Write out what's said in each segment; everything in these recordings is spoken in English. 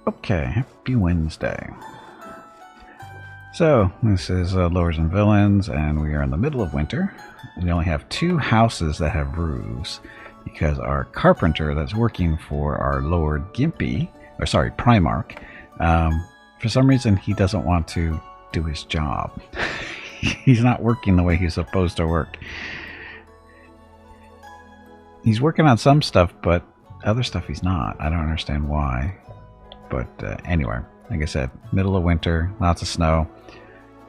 Okay, happy Wednesday. So, this is Lords and Villains, and we are in the middle of winter. We only have 2 houses that have roofs, because our carpenter that's working for our Lord Gimpy, or sorry, Primarch, for some reason he doesn't want to do his job. He's not working the way he's supposed to work. He's working on some stuff, but other stuff he's not. I don't understand why. But anyway, like I said, middle of winter, lots of snow.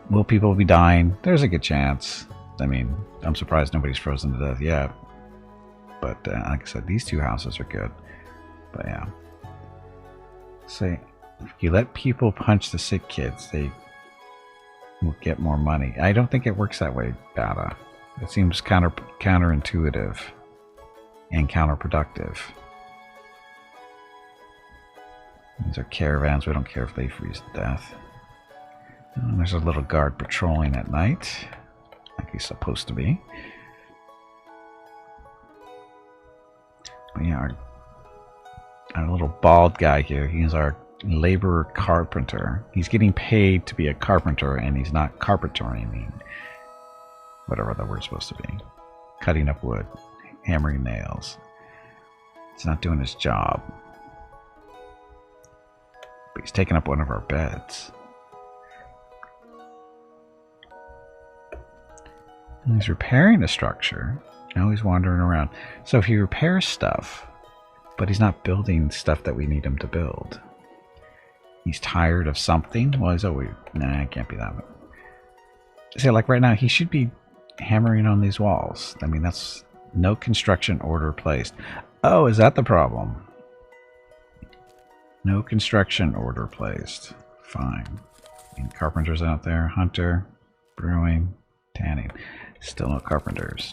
Will people be dying? There's a good chance. I mean, I'm surprised nobody's frozen to death yet. But like I said, these 2 houses are good. But yeah. Say, if you let people punch the sick kids, they will get more money. I don't think it works that way, Data. It seems counterintuitive and counterproductive. These are caravans. We don't care if they freeze to death. And there's a little guard patrolling at night, like he's supposed to be. But yeah, our little bald guy here, he's our laborer carpenter. He's getting paid to be a carpenter, and he's not carpentering, whatever the word's supposed to be. Cutting up wood, hammering nails. He's not doing his job. But he's taking up one of our beds. And he's repairing a structure. Now he's wandering around. So if he repairs stuff, but he's not building stuff that we need him to build. He's tired of something? Well, he's always... Nah, it can't be that. See, like right now, he should be hammering on these walls. I mean, that's no construction order placed. Oh, is that the problem? No construction order placed. Fine. And carpenters out there. Hunter, brewing, tanning. Still no carpenters.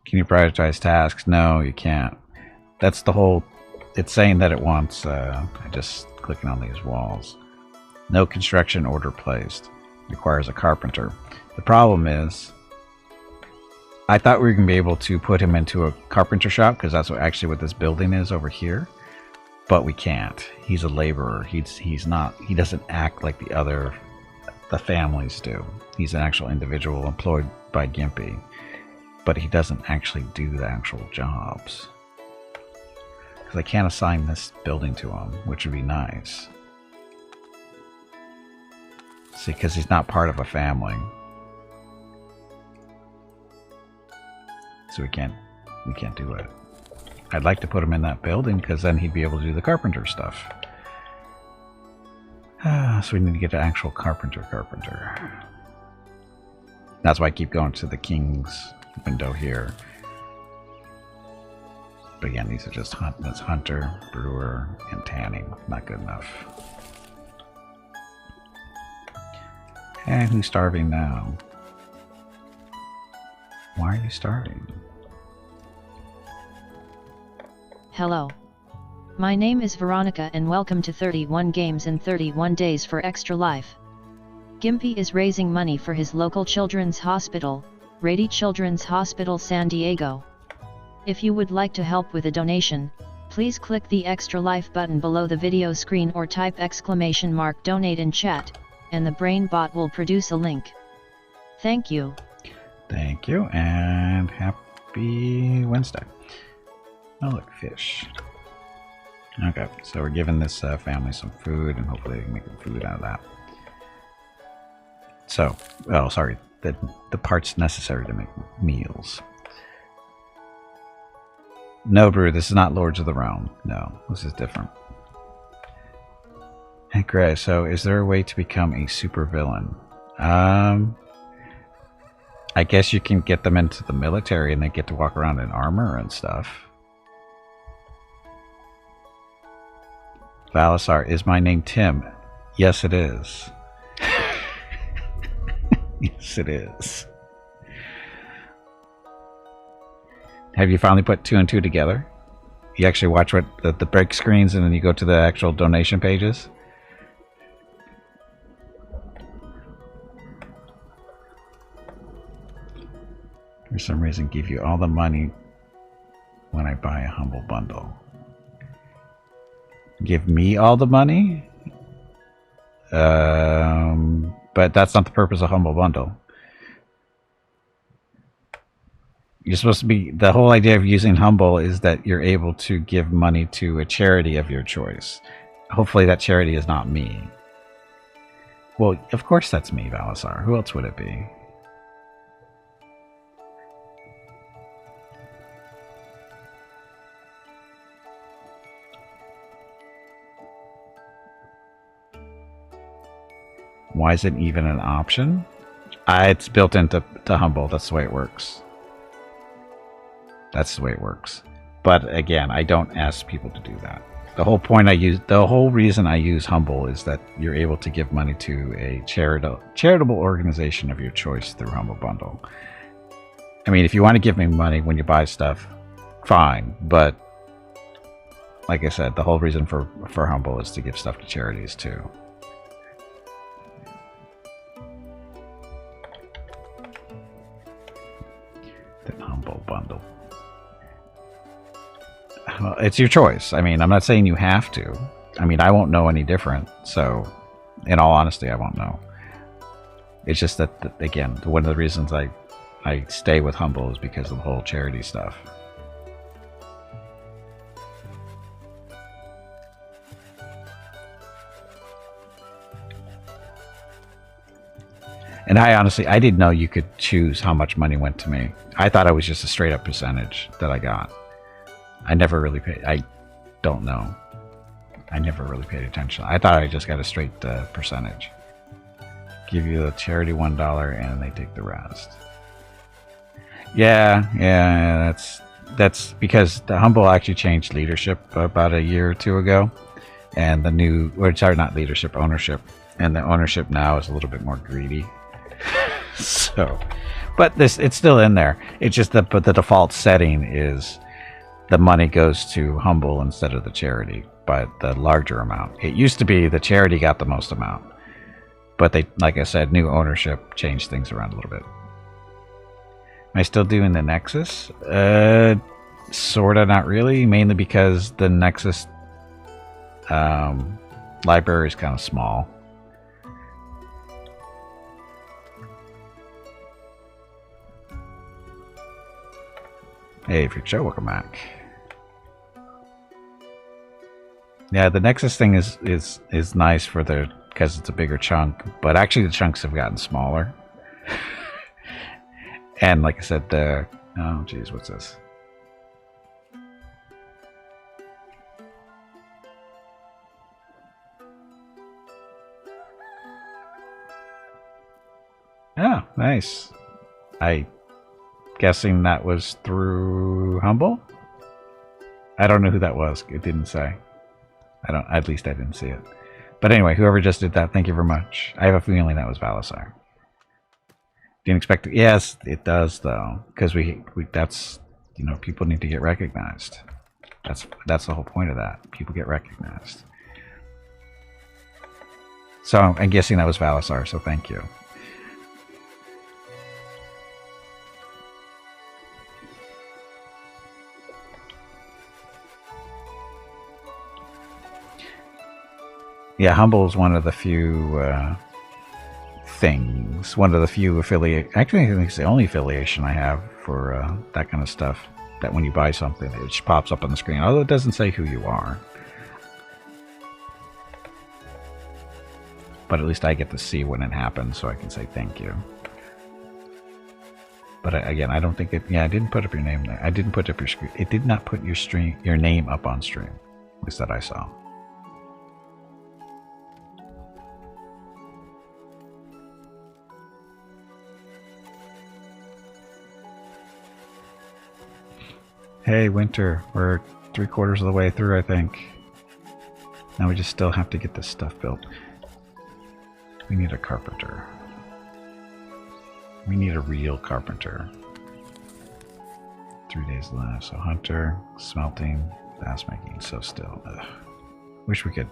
Can you prioritize tasks? No, you can't. That's the whole... It's saying that it wants... just clicking on these walls. No construction order placed. Requires a carpenter. The problem is... I thought we were going to be able to put him into a carpenter shop, because that's actually what this building is over here. But we can't. He's a laborer. He's not... He doesn't act like the families do. He's an actual individual employed by Gimpy. But he doesn't actually do the actual jobs. Because I can't assign this building to him, which would be nice. See, because he's not part of a family. So we can't do it. I'd like to put him in that building, because then he'd be able to do the carpenter stuff. So we need to get an actual carpenter. That's why I keep going to the king's window here. But again, these are just that's hunter, brewer, and tanning. Not good enough. And who's starving now? Why are you starving? Hello. My name is Veronica and welcome to 31 Games in 31 Days for Extra Life. Gimpy is raising money for his local children's hospital, Rady Children's Hospital San Diego. If you would like to help with a donation, please click the Extra Life button below the video screen or type !donate in chat, and the brain bot will produce a link. Thank you. Thank you, and happy Wednesday. Oh look, fish. Okay, so we're giving this family some food, and hopefully they can make food out of that. So, oh sorry, the parts necessary to make meals. No, Brew, this is not Lords of the Realm. No, this is different. Hey, Gray, so is there a way to become a super villain? I guess you can get them into the military and they get to walk around in armor and stuff. Valisar, is my name Tim? Yes, it is. Yes, it is. Have you finally put 2 and 2 together? You actually watch what the break screens and then you go to the actual donation pages? For some reason, give you all the money when I buy a humble bundle. Give me all the money? But that's not the purpose of Humble Bundle. You're supposed to be, the whole idea of using Humble is that you're able to give money to a charity of your choice. Hopefully that charity is not me. Well, of course that's me, Valisar. Who else would it be? Why is it even an option? It's built into Humble. That's the way it works. That's the way it works. But again, I don't ask people to do that. The whole reason I use Humble is that you're able to give money to a charitable organization of your choice through Humble Bundle. I mean, if you want to give me money when you buy stuff, fine. But like I said, the whole reason for Humble is to give stuff to charities too. The Humble Bundle. Well, it's your choice. I mean, I'm not saying you have to. I mean, I won't know any different. So, in all honesty, I won't know. It's just that, again, one of the reasons I stay with Humble is because of the whole charity stuff. And I didn't know you could choose how much money went to me. I thought it was just a straight up percentage that I got. I never really paid. I don't know. I never really paid attention. I thought I just got a straight percentage. Give you the charity $1 and they take the rest. Yeah. That's because the Humble actually changed leadership about a year or two ago, and the new, not leadership, ownership, and the ownership now is a little bit more greedy. So, but it's still in there. It's just that, but the default setting is the money goes to Humble instead of the charity, but the larger amount. It used to be the charity got the most amount, but they, like I said, new ownership changed things around a little bit. Am I still doing the Nexus? Sorta, not really. Mainly because the Nexus library is kind of small. Hey, Freak Show, welcome back. Yeah, the Nexus thing is nice for because it's a bigger chunk, but actually the chunks have gotten smaller. And like I said, oh geez, what's this? Oh, nice. Guessing that was through Humble? I don't know who that was. It didn't say. At least I didn't see it. But anyway, whoever just did that, thank you very much. I have a feeling that was Valisar. Didn't expect it. Yes, it does though. Because we that's, people need to get recognized. That's the whole point of that. People get recognized. So I'm guessing that was Valisar, so thank you. Yeah, Humble is one of the few things, one of the few affiliate. Actually, I think it's the only affiliation I have for that kind of stuff. That when you buy something, it just pops up on the screen, although it doesn't say who you are. But at least I get to see when it happens, so I can say thank you. But again, I don't think it. Yeah, I didn't put up your name there. I didn't put up your screen. It did not put your name up on stream. At least that I saw. Hey, Winter, we're 3/4 of the way through, I think. Now we just still have to get this stuff built. We need a carpenter. We need a real carpenter. 3 days left. So hunter, smelting, fast making, so still. Ugh. Wish we could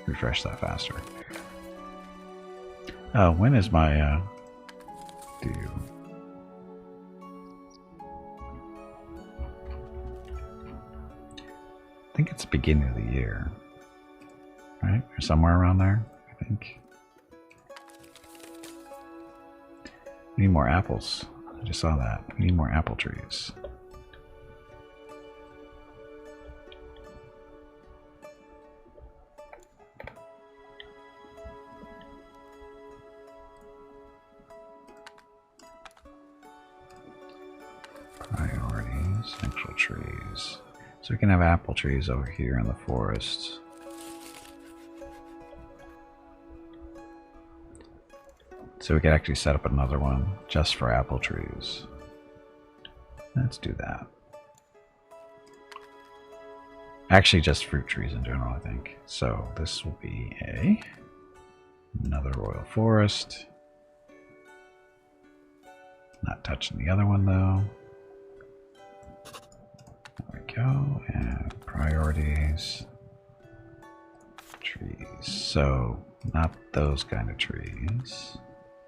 refresh that faster. Oh, when is my due? I think it's the beginning of the year. Right? Or somewhere around there, I think. We need more apples. I just saw that. We need more apple trees. Priorities, actual trees. So we can have apple trees over here in the forest. So we could actually set up another one just for apple trees. Let's do that. Actually, just fruit trees in general, I think. So this will be another royal forest. Not touching the other one though. There we go. And priorities. Trees. So not those kind of trees.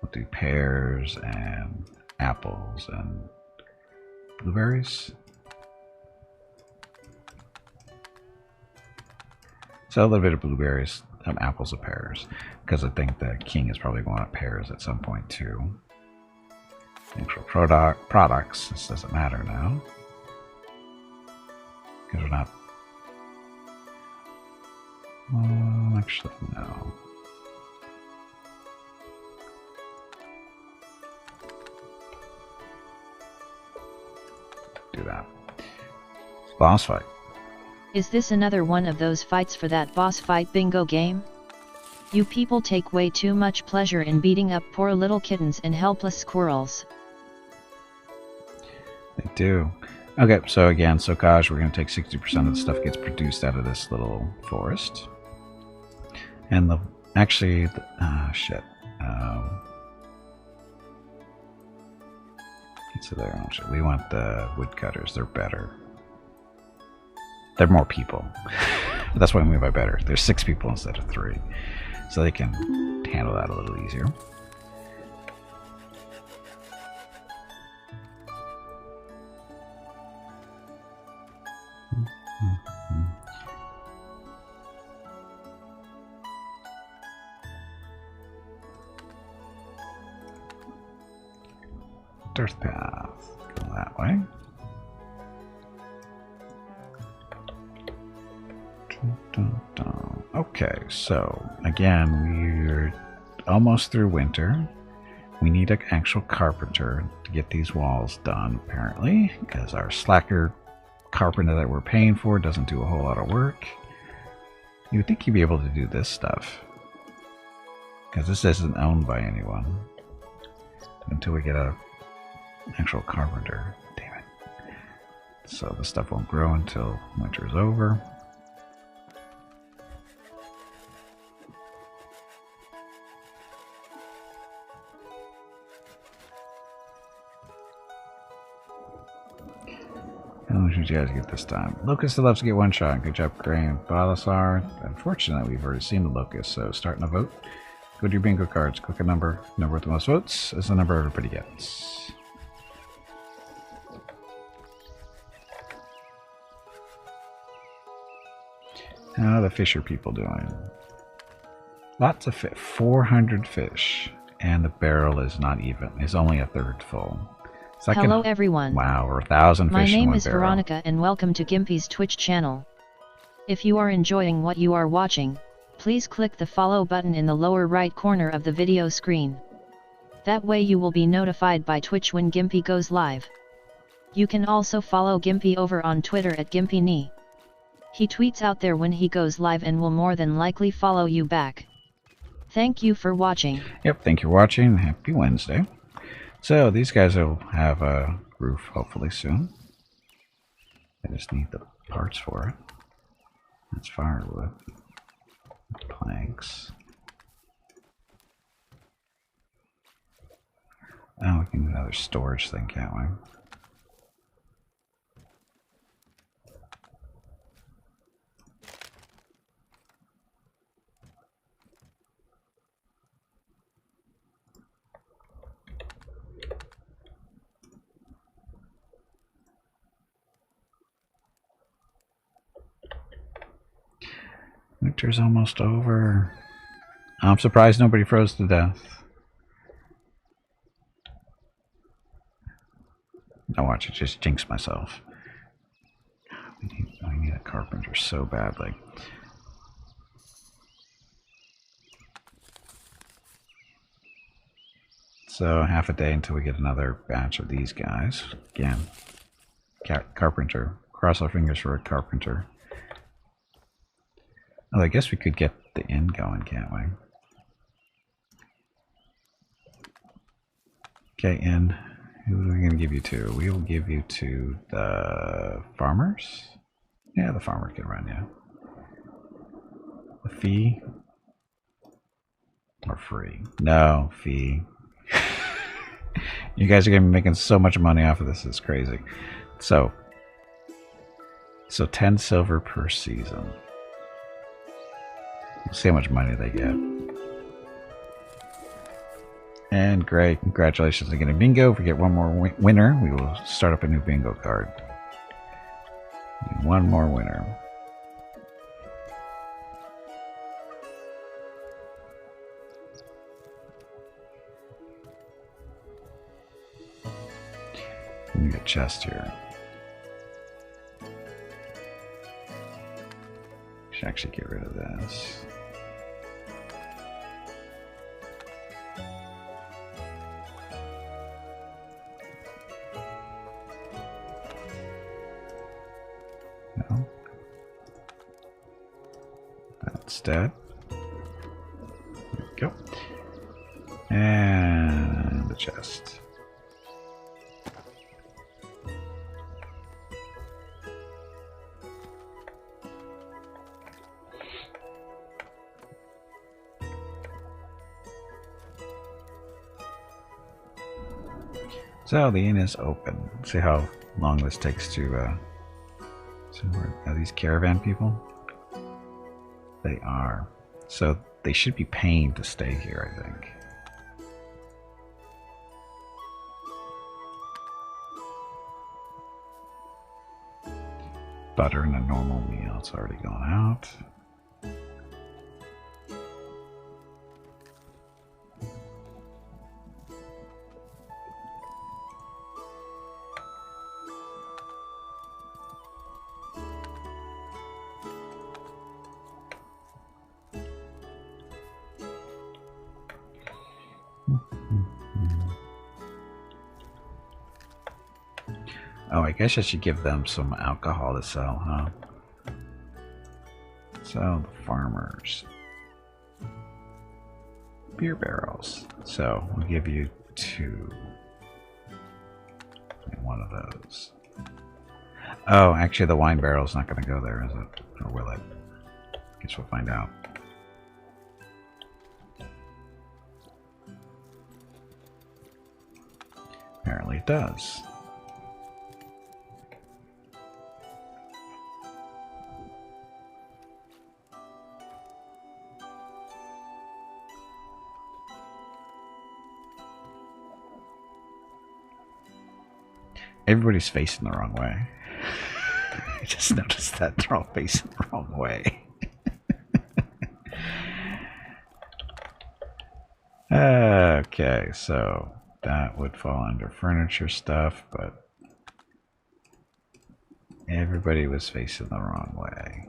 We'll do pears and apples and blueberries. So a little bit of blueberries, some apples and pears, because I think the king is probably going to want pears at some point too. Actual products, this doesn't matter now, because we're not. Actually, no. Do that. Boss fight. Is this another one of those fights for that boss fight bingo game? You people take way too much pleasure in beating up poor little kittens and helpless squirrels. They do. Okay, so again, Sokaj, we're going to take 60% of the stuff gets produced out of this little forest. And the, actually, shit. So there, we want the woodcutters. They're better. They're more people. That's what I mean by better. There's 6 people instead of 3, so they can handle that a little easier. Earth path. Go that way. Okay, so again, we're almost through winter. We need an actual carpenter to get these walls done, apparently, because our slacker carpenter that we're paying for doesn't do a whole lot of work. You would think he'd be able to do this stuff, because this isn't owned by anyone until we get a actual carpenter. Damn it. So the stuff won't grow until winter is over. How much did you guys get this time? Locust loves to get one shot. Good job, Graham. Balasar. Unfortunately, we've already seen the Locust, so starting a vote. Go to your bingo cards. Click a number. Number with the most votes is the number everybody gets. How are the fisher people doing? Lots of fish. 400 fish. And the barrel is not even. It's only a third full. Hello everyone. Wow, we're 1,000 fish. My name in one is barrel. Veronica and welcome to Gimpy's Twitch channel. If you are enjoying what you are watching, please click the follow button in the lower right corner of the video screen. That way you will be notified by Twitch when Gimpy goes live. You can also follow Gimpy over on Twitter at GimpyKnee. He tweets out there when he goes live and will more than likely follow you back. Thank you for watching. Yep, thank you for watching. Happy Wednesday. So these guys will have a roof hopefully soon. I just need the parts for it. That's firewood. Planks. Oh, we can do another storage thing, can't we? Winter's almost over. I'm surprised nobody froze to death. Now watch it, just jinx myself. I need a carpenter so badly. So half a day until we get another batch of these guys. Again, carpenter. Cross our fingers for a carpenter. Oh, I guess we could get the inn going, can't we? Okay, inn. Who are we going to give you to? We will give you to the farmers? Yeah, the farmer can run you. The fee? Or free? No, fee. You guys are going to be making so much money off of this. It's crazy. So 10 silver per season. We'll see how much money they get. And great, congratulations on getting bingo. If we get one more winner, we will start up a new bingo card. One more winner. We get a chest here. Should actually get rid of this. No. That's dead. There we go. And the chest. So the inn is open. See how long this takes to. So are these caravan people? They are. So they should be paying to stay here, I think. Butter and a normal meal. It's already gone out. Oh, I guess I should give them some alcohol to sell, huh? So, the farmers. Beer barrels. So, we'll give you 2. And 1 of those. Oh, actually the wine barrel's not going to go there, is it? Or will it? Guess we'll find out. Apparently it does. Everybody's facing the wrong way. I just noticed that they're all facing the wrong way. Okay, so that would fall under furniture stuff, but everybody was facing the wrong way.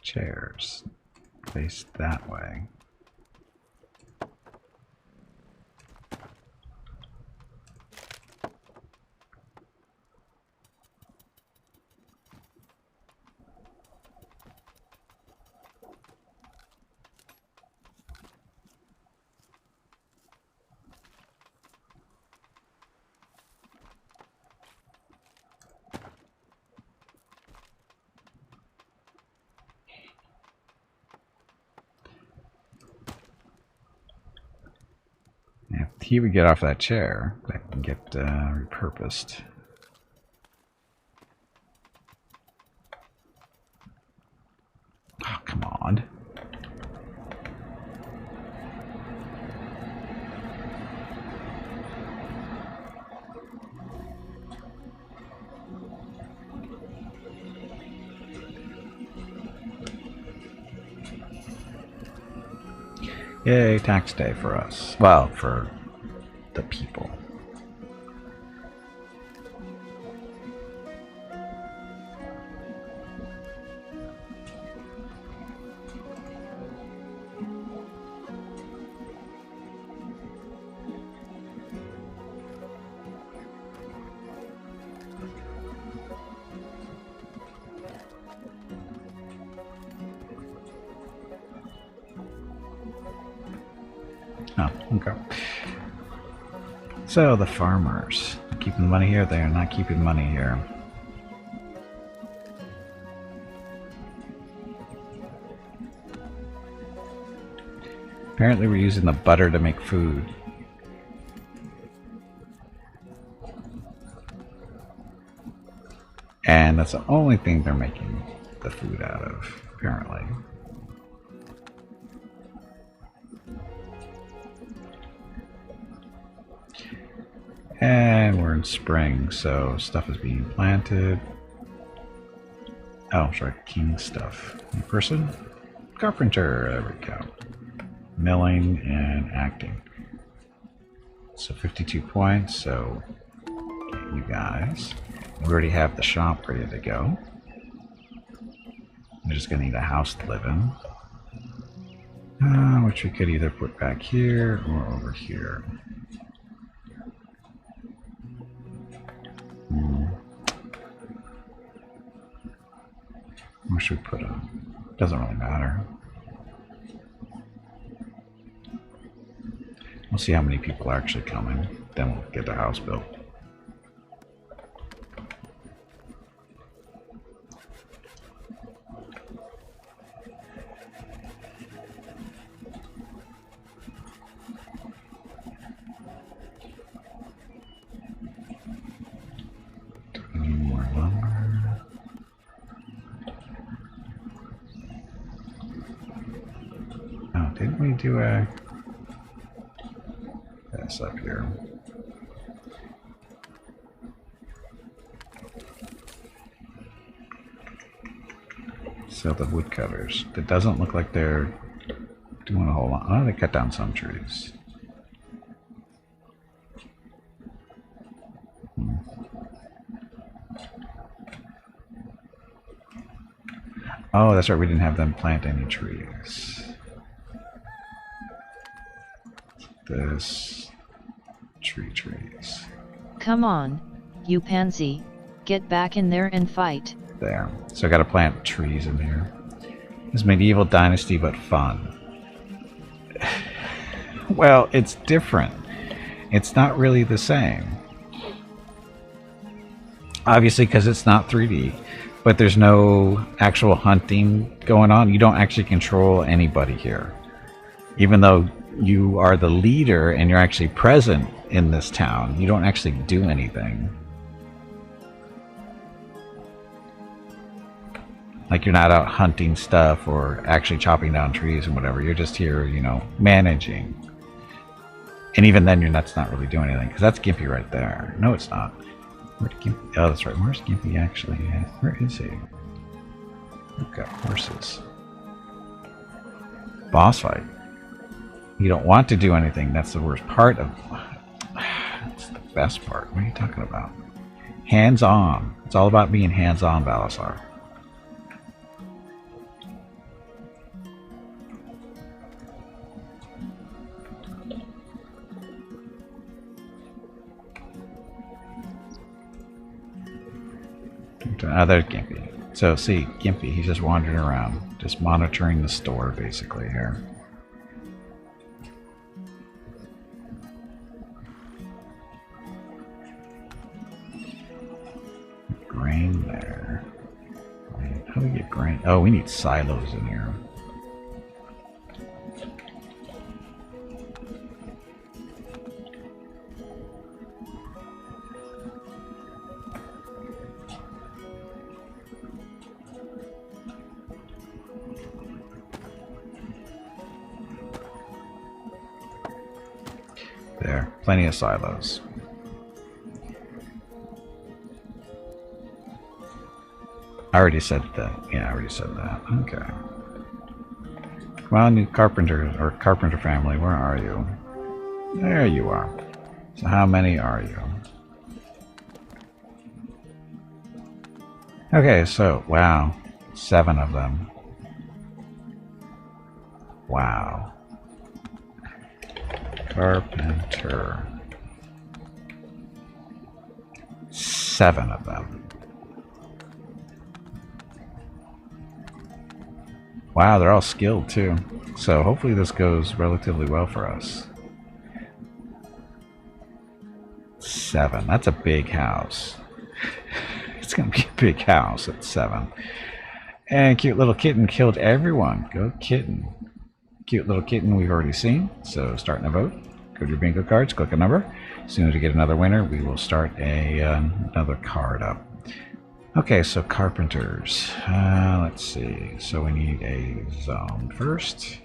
Chairs face that way. If he would get off that chair, that can get repurposed. Oh, come on. Yay, tax day for us. Well, for the people. Oh, okay. So the farmers keeping the money here. They are not keeping money here. Apparently, we're using the butter to make food. And that's the only thing they're making the food out of, apparently. And we're in spring, so stuff is being planted. Oh, sorry, king stuff. New person? Carpenter, there we go. Milling and acting. So 52 points, so get you guys. We already have the shop ready to go. We're just gonna need a house to live in. Which we could either put back here or over here. Where should we put it? Doesn't really matter. We'll see how many people are actually coming. Then we'll get the house built. Didn't we do a this up here? So the woodcutters. It doesn't look like they're doing a whole lot. Oh, they cut down some trees. Oh, that's right. We didn't have them plant any trees. This trees. Come on, you pansy, get back in there and fight. There. So I gotta plant trees in here. This medieval dynasty, but fun. Well, it's different. It's not really the same. Obviously, because it's not 3D, but there's no actual hunting going on. You don't actually control anybody here. Even though you are the leader and you're actually present in this town, you don't actually do anything. Like, you're not out hunting stuff or actually chopping down trees and whatever. You're just here, you know, managing. And even then, that's not really doing anything, because that's Gimpy right there. No, it's not. Where did Gimpy? Oh, that's right. Where's Gimpy actually at? Where is he? We've got horses. Boss fight. You don't want to do anything. That's the worst part of... That's the best part. What are you talking about? Hands-on. It's all about being hands-on, Balasar. Oh, there's Gimpy. So, see, Gimpy, he's just wandering around. Just monitoring the store, basically, here. Grain there. How do we get grain? Oh, we need silos in here. There, plenty of silos. I already said that. Yeah, I already said that. Okay. Come Come on, you carpenter, or carpenter family, where are you? There you are. So how many are you? Okay, so, wow. 7 of them. Wow. Carpenter. 7 of them. Wow, they're all skilled too. So hopefully this goes relatively well for us. 7. That's a big house. It's gonna be a big house at 7. And cute little kitten killed everyone. Go kitten. Cute little kitten we've already seen. So starting a vote. Go to your bingo cards, click a number. As soon as we get another winner, we will start another card up. Okay, so carpenters. Let's see. So we need a zone first.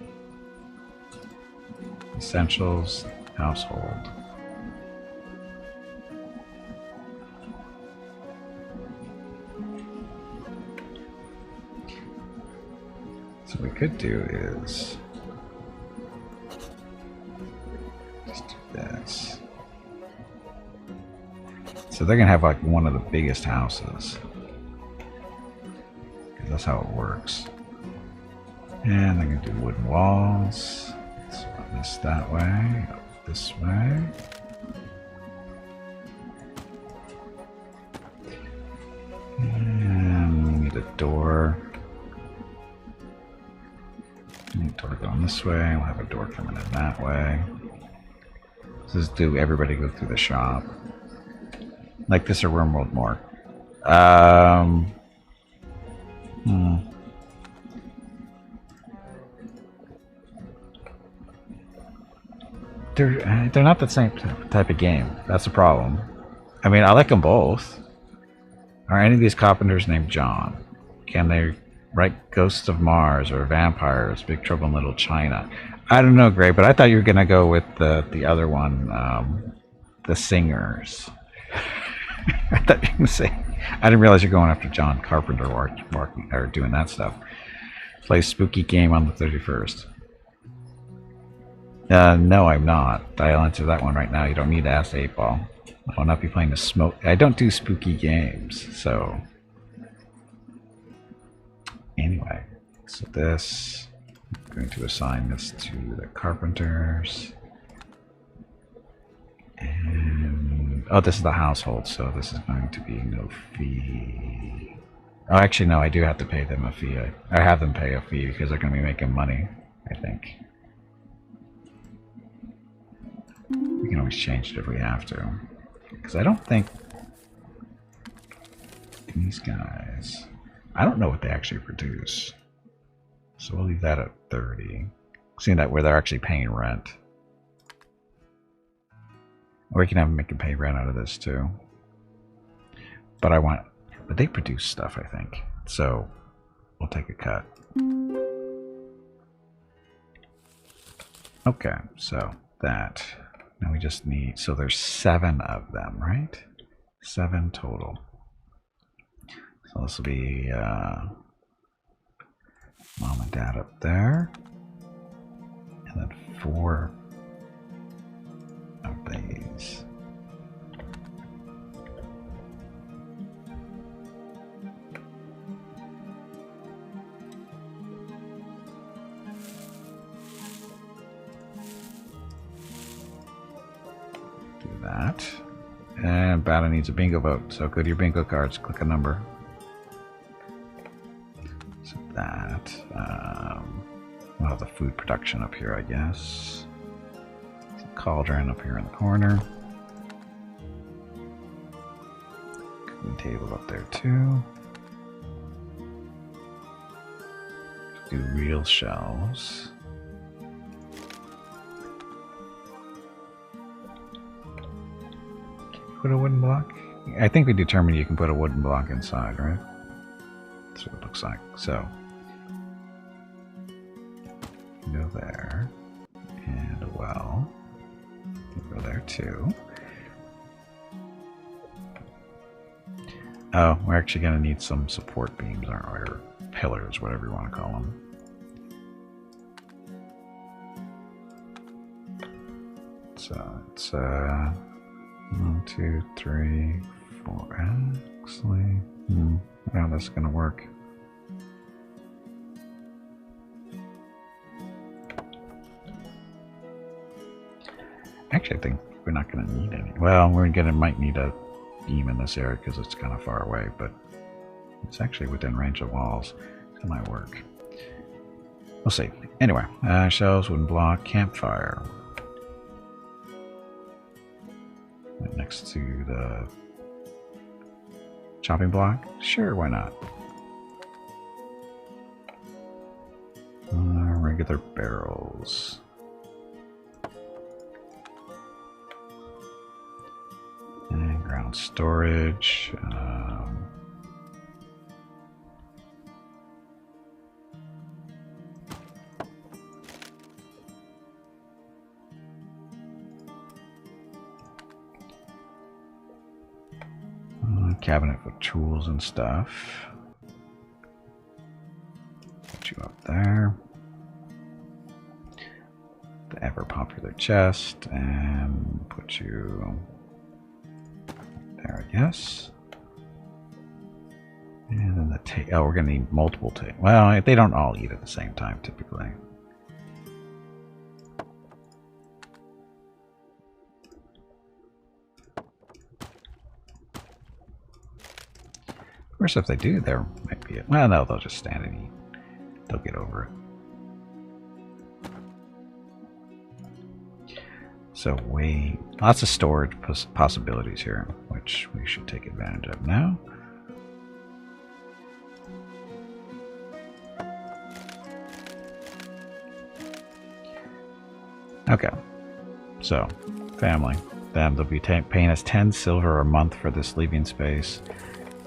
Essentials, household. So what we could do is just do this. So they're gonna have like one of the biggest houses. That's how it works. And they're going to do wooden walls. So run this that way, up this way. And we need a door. We need a door going this way. We'll have a door coming in that way. Let's just do everybody go through the shop. Like this or Wormworld more. They're not the same type of game. That's the problem. I mean, I like them both. Are any of these carpenters named John? Can they write Ghosts of Mars or Vampires, Big Trouble in Little China? I don't know, Gray, but I thought you were gonna go with the other one, the Singers. I thought you were gonna say. I didn't realize you're going after John Carpenter or doing that stuff. Play spooky game on the 31st. No, I'm not. I'll answer that one right now. You don't need to ask 8-Ball. I will not be playing the smoke. I don't do spooky games, so. Anyway, so this, I'm going to assign this to the carpenters. And, oh, this is the household, so this is going to be no fee. Oh, actually, no, I do have to pay them a fee. I have them pay a fee because they're going to be making money, I think. We can always change it if we have to. Because I don't think these guys, I don't know what they actually produce. So we'll leave that at 30. Seeing that where they're actually paying rent. Or we can have them make a pay rent out of this too. But but they produce stuff, I think. So we'll take a cut. Okay, so that. Now we just need, so there's 7 of them, right? 7 total. So this will be mom and dad up there. And then 4 of these. That. And Bada needs a bingo vote, so go to your bingo cards, click a number. So that. We'll have the food production up here, I guess. Cauldron up here in the corner. Cooking table up there too. Do real shelves. Put a wooden block? I think we determined you can put a wooden block inside, right? That's what it looks like. So, go there. And a well. Go there too. Oh, we're actually going to need some support beams, aren't we? Or pillars, whatever you want to call them. So it's 1, 2, 3, 4. Actually, how this is gonna work? Actually, I think we're not gonna need any. Well, might need a beam in this area because it's kind of far away, but it's actually within range of walls. It might work. We'll see. Anyway, shelves, wooden block, campfire. Right next to the chopping block? Sure, why not? Regular barrels. And ground storage. Cabinet for tools and stuff. Put you up there. The ever popular chest, and put you there, I guess. And then the we're gonna need multiple well, they don't all eat at the same time typically. Of course, if they do, there might be well, no, they'll just stand and eat. They'll get over it. So lots of storage possibilities here, which we should take advantage of now. Okay, so family. Then they'll be paying us 10 silver a month for this living space.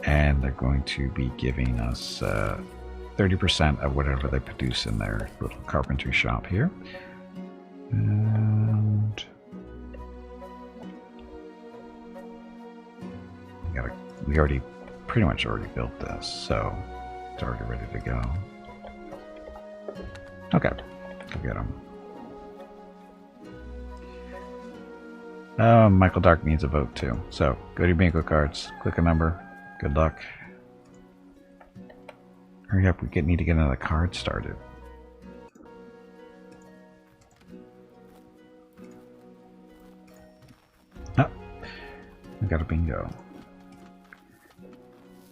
And they're going to be giving us 30% of whatever they produce in their little carpentry shop here. And we already pretty much already built this, so it's already ready to go. Okay, go get them. Michael Dark needs a vote too. So go to your bingo cards, click a number. Good luck. Hurry up, we need to get another card started. Oh, I got a bingo.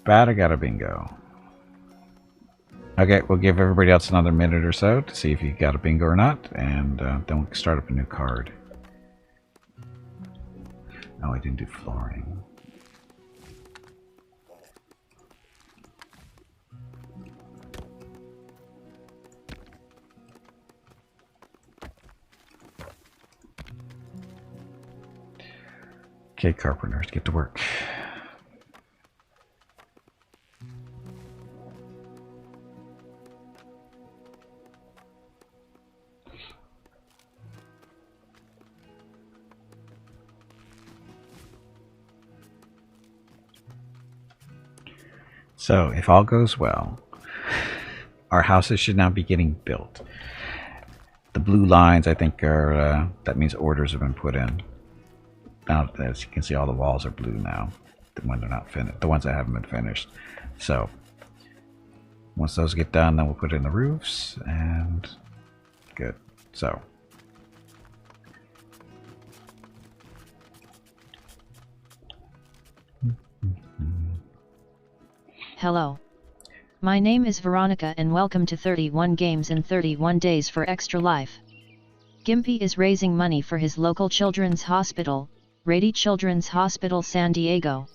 Bad, I got a bingo. Okay, we'll give everybody else another minute or so to see if you got a bingo or not, and then we'll start up a new card. Oh, I didn't do flooring. Okay, carpenters, get to work. So, if all goes well, our houses should now be getting built. The blue lines, I think, are that means orders have been put in. Now, as you can see, all the walls are blue now. When they're not finished, the ones that haven't been finished. So, once those get done, then we'll put in the roofs, and good. So, Hello. My name is Veronica and welcome to 31 Games in 31 Days for Extra Life. Gimpy is raising money for his local children's hospital, Rady Children's Hospital San Diego.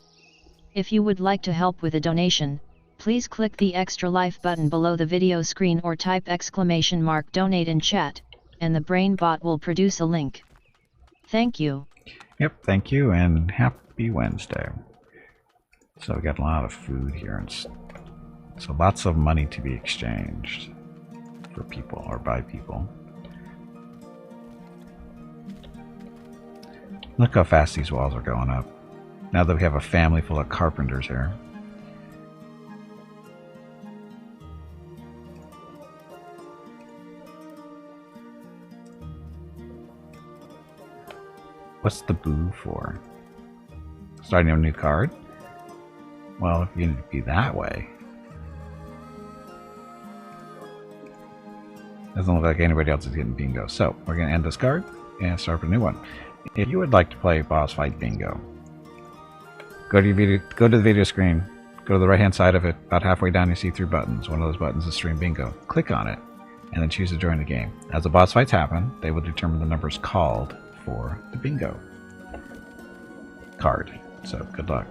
If you would like to help with a donation, please click the Extra Life button below the video screen or type !donate in chat, and the brain bot will produce a link. Thank you. Yep, thank you, and happy Wednesday. So we got a lot of food here, and so lots of money to be exchanged for people or by people. Look how fast these walls are going up. Now that we have a family full of carpenters here. What's the boo for? Starting a new card? Well, if you need to be that way. Doesn't look like anybody else is getting bingo. So, we're going to end this card and start a new one. If you would like to play boss fight bingo, go to the video screen, go to the right hand side of it, about halfway down you see 3 buttons. One of those buttons is stream bingo. Click on it, and then choose to join the game. As the boss fights happen, they will determine the numbers called for the bingo card. So, good luck.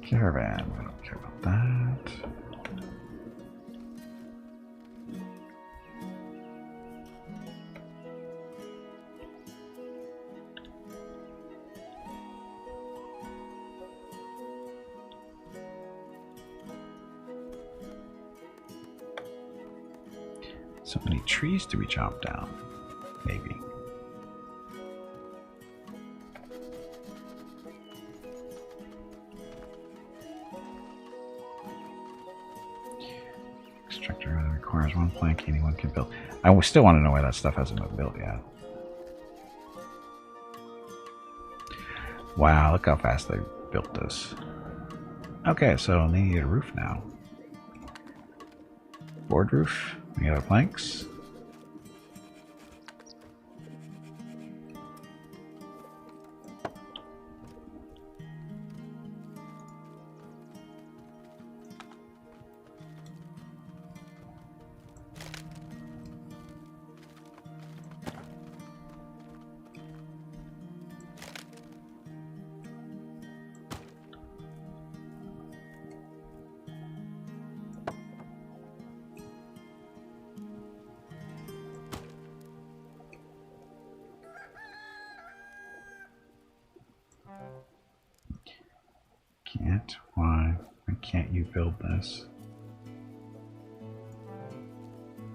Caravan, we don't care about that. So many trees to be chopped down, maybe. Extractor requires 1 plank, anyone can build. I still want to know why that stuff hasn't been built yet. Wow, look how fast they built this. Okay, so they need a roof now. Board roof, we got our planks. Can't? Why? Why can't you build this?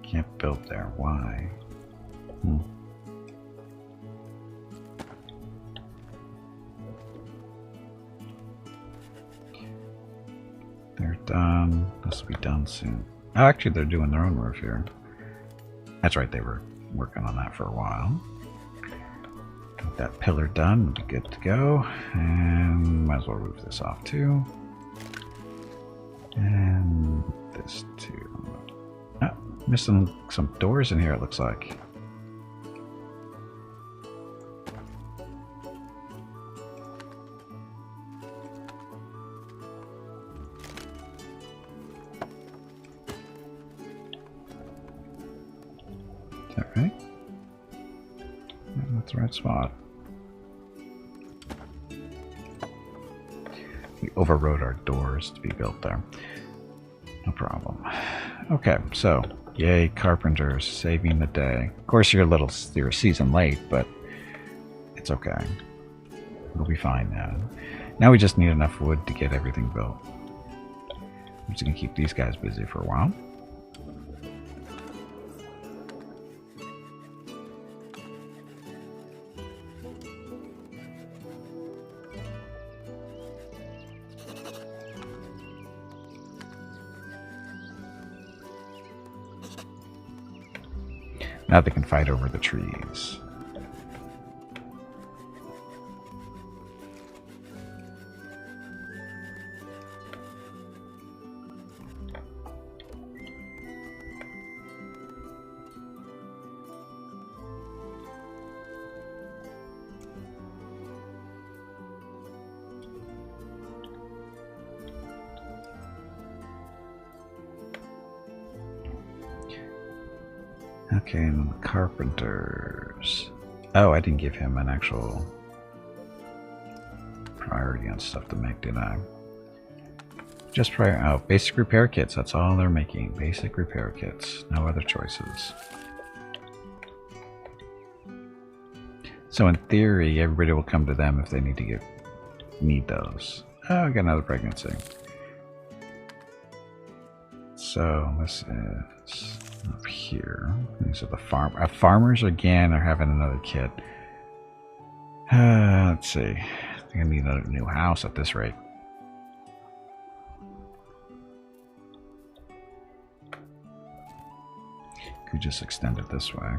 Can't build there. Why? They're done. This will be done soon. Oh, actually, they're doing their own roof here. That's right, they were working on that for a while. Get that pillar done, we'll be good to go. And might as well roof this off too. And this too. Oh, missing some doors in here, it looks like. Is that right? Yeah, that's the right spot. We overrode our doors to be built there. No problem. Okay, so yay, carpenters saving the day. Of course, you're a season late, but it's okay. We'll be fine now. Now we just need enough wood to get everything built. I'm just gonna keep these guys busy for a while. Now they can fight over the trees. Okay, and the carpenters. Oh, I didn't give him an actual priority on stuff to make, did I? Just basic repair kits. That's all they're making. Basic repair kits. No other choices. So in theory, everybody will come to them if they need those. Oh, I got another pregnancy. So this is up here. These are the farmers again are having another kid. Let's see. I think I need a new house at this rate. Could just extend it this way.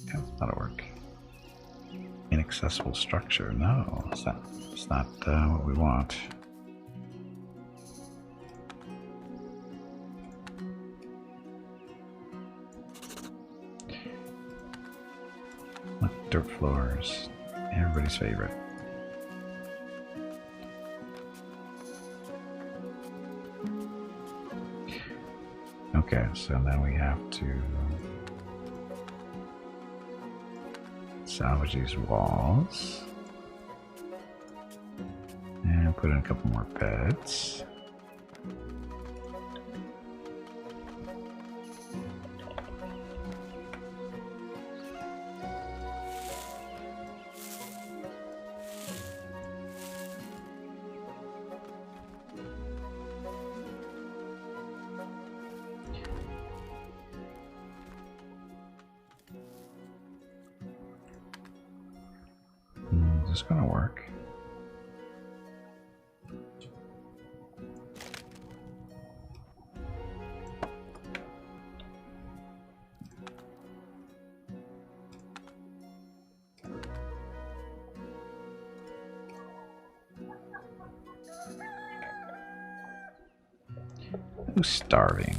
Yeah, that'll work. Inaccessible structure. No, it's not what we want. Dirt floors. Everybody's favorite. Okay, so then we have to salvage these walls and put in a couple more beds. Is this gonna work? Who's starving?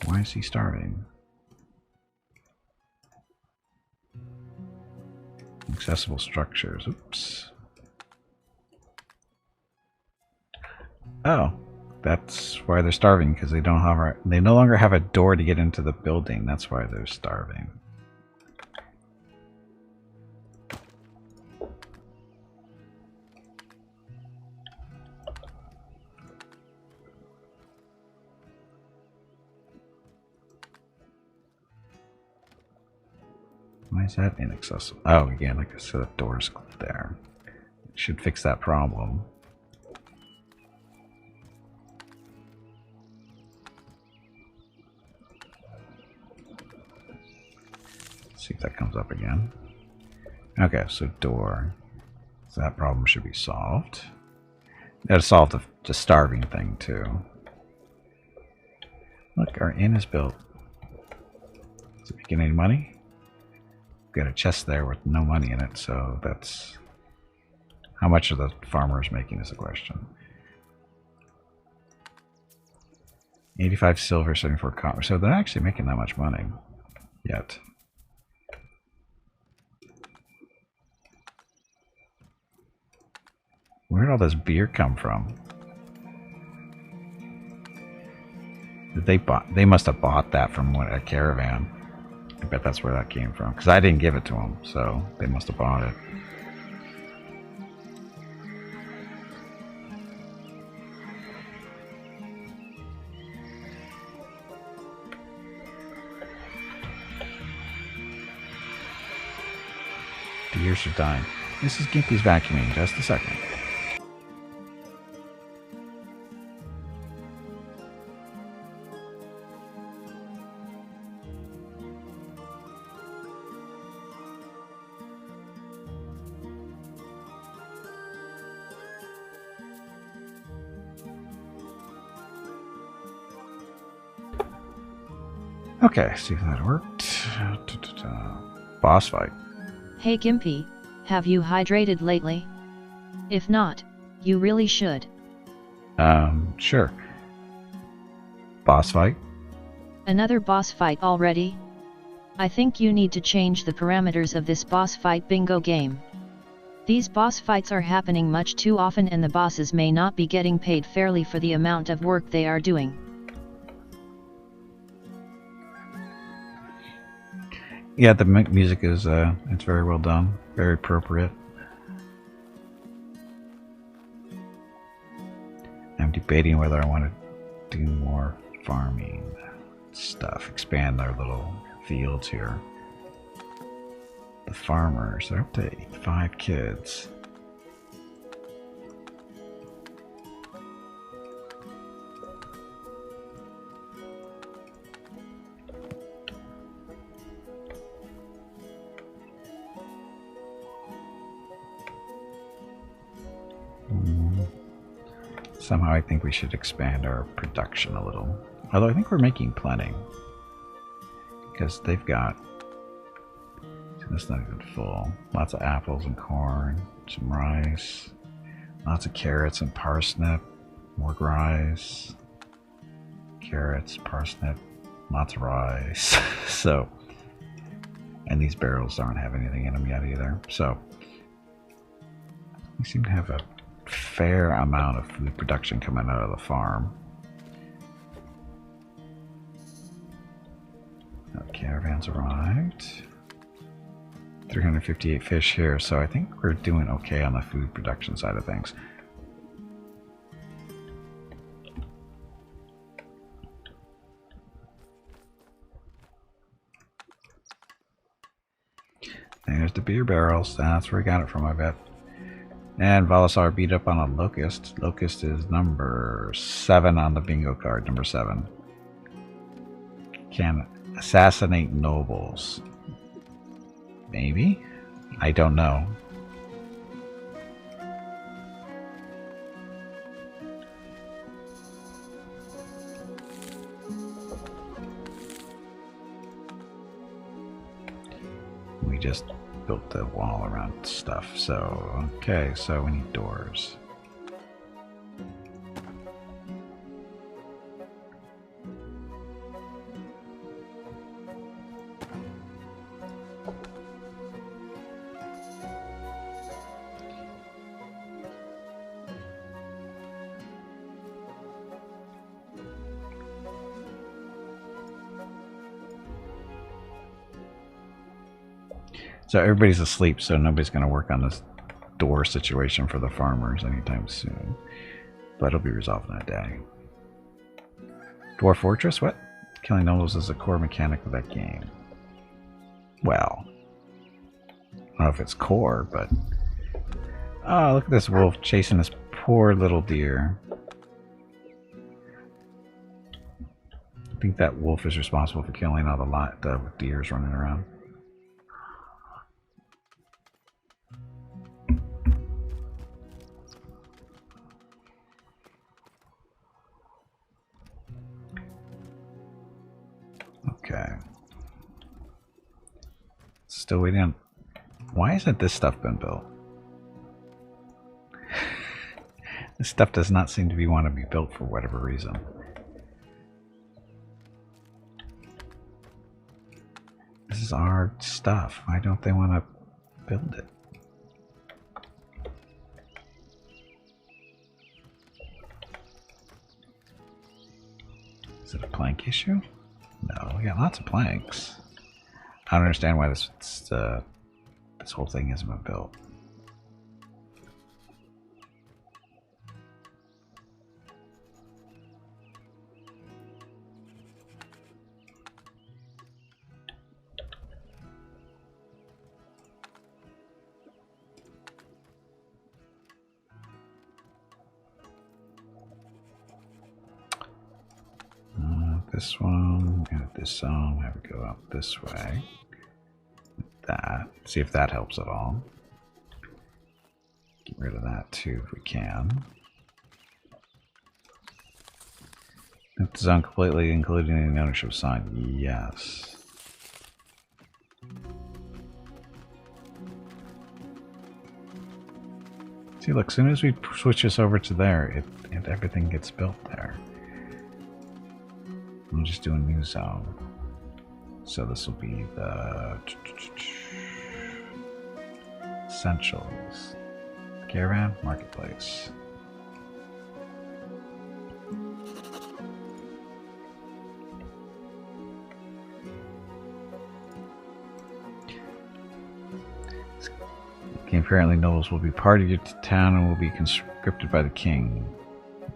Why is he starving? Accessible structures. Oops. Oh, that's why they're starving, because they no longer have a door to get into the building. That's why they're starving. Why is that inaccessible? Oh, again, like I said, the door's there. It should fix that problem. Let's see if that comes up again. Okay, so door. So that problem should be solved. That solved the starving thing too. Look, our inn is built. Is it making any money? Got a chest there with no money in it, so that's how much are the farmers making is the question. 85 silver, 74 copper, so they're not actually making that much money yet. Where did all this beer come from? They must have bought that from a caravan. I bet that's where that came from, because I didn't give it to them, so they must have bought it. Deer should die. Mrs. Gimpy's vacuuming. Just a second. Okay, see if that worked. Boss fight. Hey Gimpy, have you hydrated lately? If not, you really should. Sure. Boss fight? Another boss fight already? I think you need to change the parameters of this boss fight bingo game. These boss fights are happening much too often and the bosses may not be getting paid fairly for the amount of work they are doing. Yeah, the music is it's very well done, very appropriate. I'm debating whether I want to do more farming stuff, expand our little fields here. The farmers, they're up to 5 kids. Somehow I think we should expand our production a little. Although I think we're making plenty. Because they've got... It's not even full. Lots of apples and corn, some rice, lots of carrots and parsnip, more rice, carrots, parsnip, lots of rice. So, and these barrels don't have anything in them yet either. So, we seem to have a fair amount of food production coming out of the farm. The caravans arrived. 358 fish here, so I think we're doing okay on the food production side of things. There's the beer barrels. That's where we got it from, I bet. And Volasar beat up on a locust. Locust is number 7 on the bingo card. Number 7. Can assassinate nobles. Maybe? I don't know. We just built the wall around stuff, so okay, so we need doors. So everybody's asleep, so nobody's going to work on this door situation for the farmers anytime soon. But it'll be resolved in a day. Dwarf Fortress? What? Killing nobles is a core mechanic of that game. Well, I don't know if it's core, but... Oh, look at this wolf chasing this poor little deer. I think that wolf is responsible for killing all the deers running around. Okay. Still waiting on... Why hasn't this stuff been built? This stuff does not seem to want to be built for whatever reason. This is our stuff. Why don't they want to build it? Is it a plank issue? No, we got lots of planks. I don't understand why this whole thing hasn't been built. This one, and this one, have it go up this way. That. See if that helps at all. Get rid of that too if we can. It's zone completely, including the ownership sign. Yes. See, look, as soon as we switch this over to there, everything gets built there. We'll just do a new zone. So this will be the essentials. Caravan, marketplace. Apparently nobles will be part of your town and will be conscripted by the king.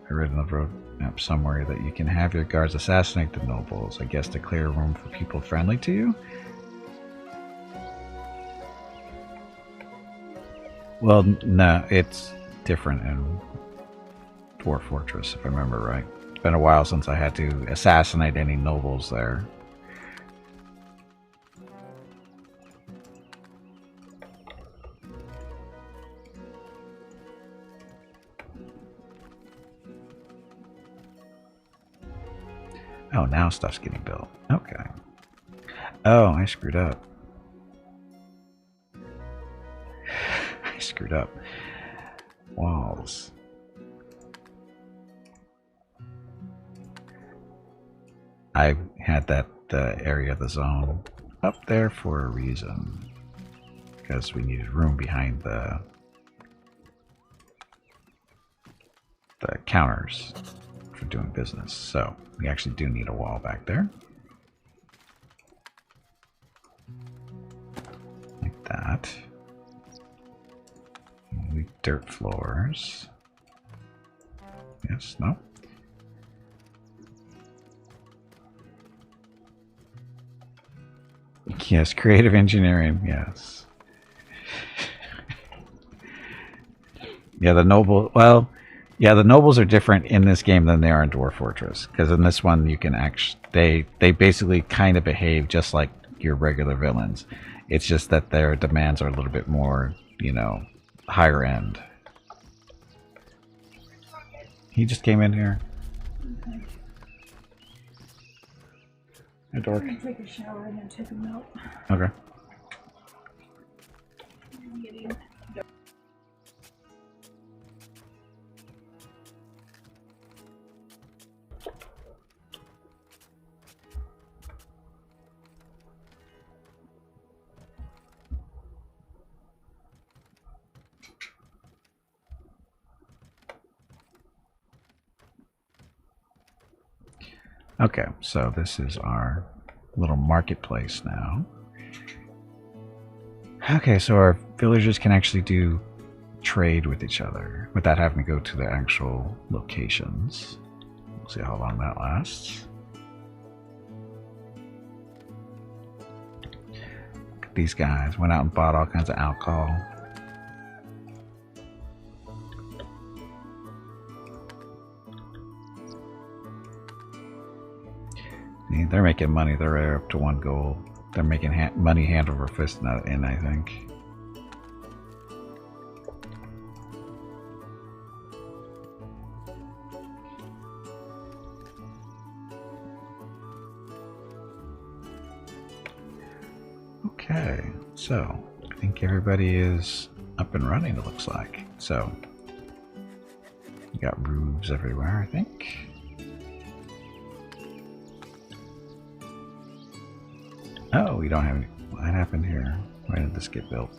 I read on the roadmap somewhere that you can have your guards assassinate the nobles, I guess to clear a room for people friendly to you? Well, no, it's different in Dwarf Fortress, if I remember right. It's been a while since I had to assassinate any nobles there. Oh, now stuff's getting built. Okay. Oh, I screwed up. I screwed up. Walls. I had that area of the zone up there for a reason. Because we needed room behind the counters for doing business. So we actually do need a wall back there. Like that. We dirt floors. Yes, no. Yes, creative engineering, yes. Yeah, the nobles are different in this game than they are in Dwarf Fortress. Because in this one, you can actually, they basically kind of behave just like your regular villains. It's just that their demands are a little bit more, you know, higher end. He just came in here. Okay. Hey, Dork. I'm gonna take a shower and then take a milk. Okay. I'm getting Okay, so this is our little marketplace now. Okay, so our villagers can actually do trade with each other without having to go to the actual locations. We'll see how long that lasts. Look at these guys. Went out and bought all kinds of alcohol. They're making money. They're up to 1 gold. They're making money hand over fist in, I think. Okay, so I think everybody is up and running, it looks like. So, you got roofs everywhere, I think. Oh, we don't have any. What happened here? Why did this get built?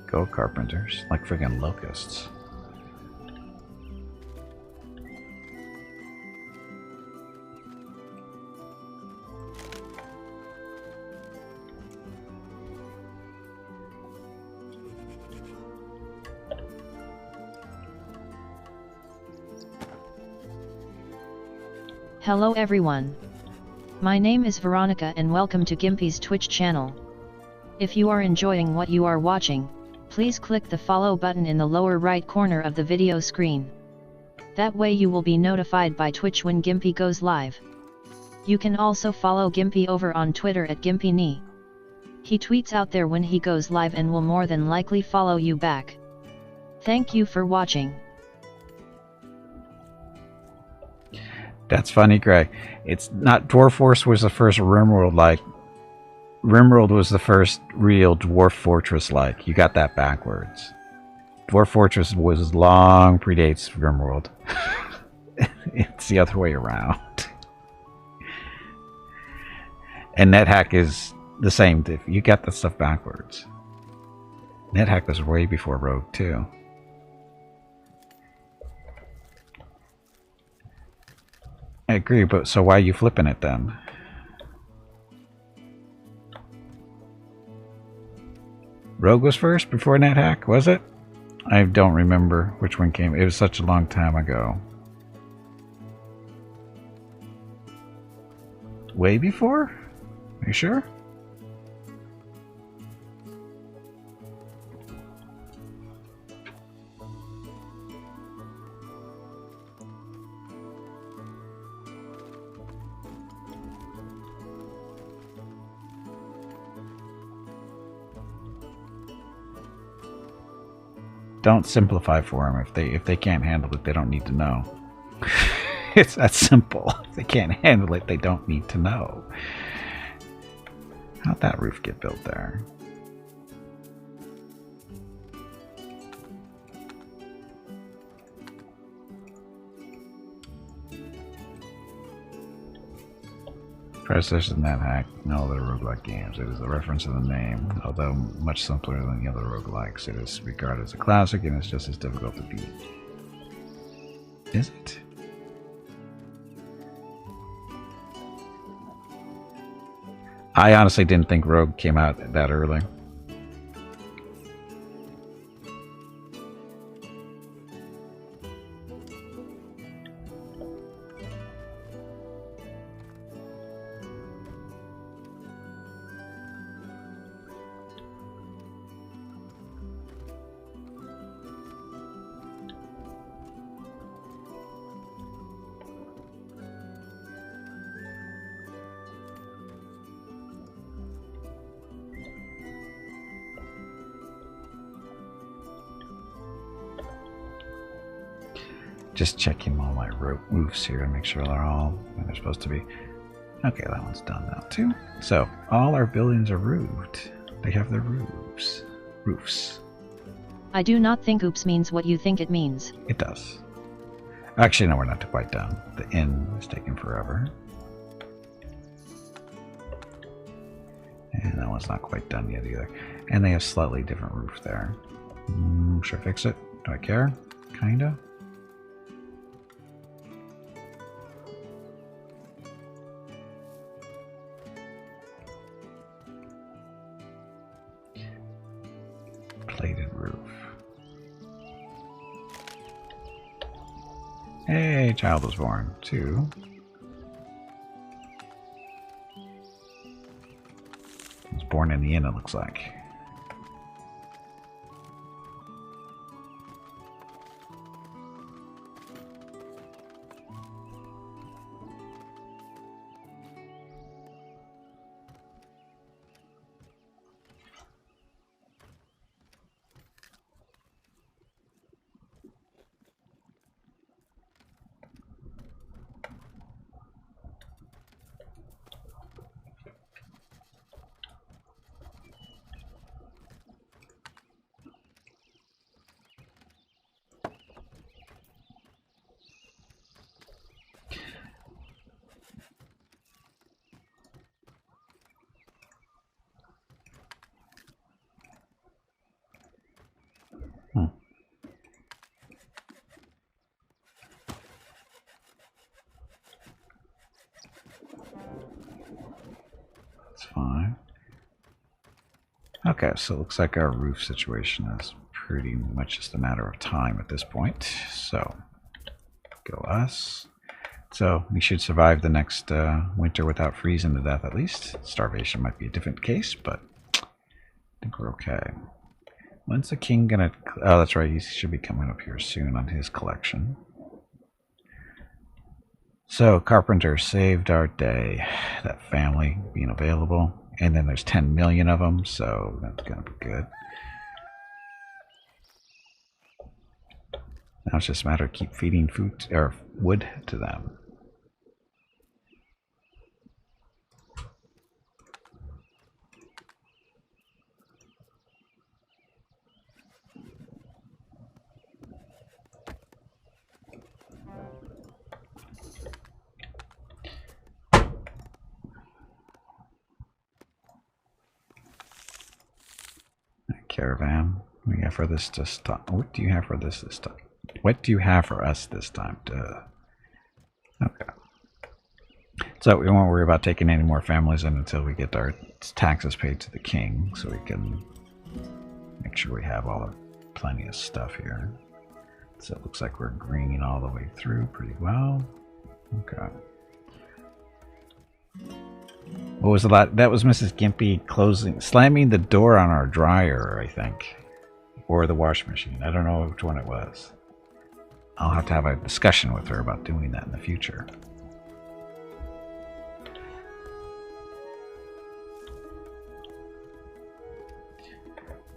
Go carpenters, like friggin' locusts. Hello everyone. My name is Veronica and welcome to Gimpy's Twitch channel. If you are enjoying what you are watching, please click the follow button in the lower right corner of the video screen. That way you will be notified by Twitch when Gimpy goes live. You can also follow Gimpy over on Twitter at GimpyKnee. He tweets out there when he goes live and will more than likely follow you back. Thank you for watching. That's funny, Greg. It's not Dwarf Force was the first RimWorld like. RimWorld was the first real Dwarf Fortress like. You got that backwards. Dwarf Fortress was long predates RimWorld. It's the other way around. And NetHack is the same. You got the stuff backwards. NetHack was way before Rogue too. I agree, but so why are you flipping it then? Rogue was first before NetHack, was it? I don't remember which one came. It was such a long time ago. Way before? Are you sure? Don't simplify for them. If they can't handle it, they don't need to know. It's that simple. If they can't handle it, they don't need to know. How'd that roof get built there? Predecessors in NetHack, no other roguelike games. It is a reference to the name, although much simpler than the other roguelikes. It is regarded as a classic and is just as difficult to beat. Is it? I honestly didn't think Rogue came out that early. Just checking all my roofs here to make sure they're all where they're supposed to be. Okay, that one's done now too. So all our buildings are roofed. They have their roofs. I do not think oops means what you think it means. It does. Actually, no, we're not quite done. The inn is taking forever. And that one's not quite done yet either. And they have slightly different roof there. Should I fix it? Do I care? Kinda. Plated roof. Hey, child was born. 2. Was born in the inn, it looks like. Fine. Okay, so it looks like our roof situation is pretty much just a matter of time at this point. So, go us. So, we should survive the next winter without freezing to death at least. Starvation might be a different case, but I think we're okay. When's the king gonna... Oh, that's right, he should be coming up here soon on his collection. So, Carpenter saved our day. That family being available. And then there's 10 million of them, so that's going to be good. Now it's just a matter of keep feeding food or wood to them. caravan. What do you have for this to stop? What do you have for this time? What do you have for us this time? Duh. Okay. So we won't worry about taking any more families in until we get our taxes paid to the king, so we can make sure we have plenty of stuff here. So it looks like we're greening all the way through pretty well. Okay. What was that? That was Mrs. Gimpy slamming the door on our dryer, I think. Or the washing machine. I don't know which one it was. I'll have to have a discussion with her about doing that in the future.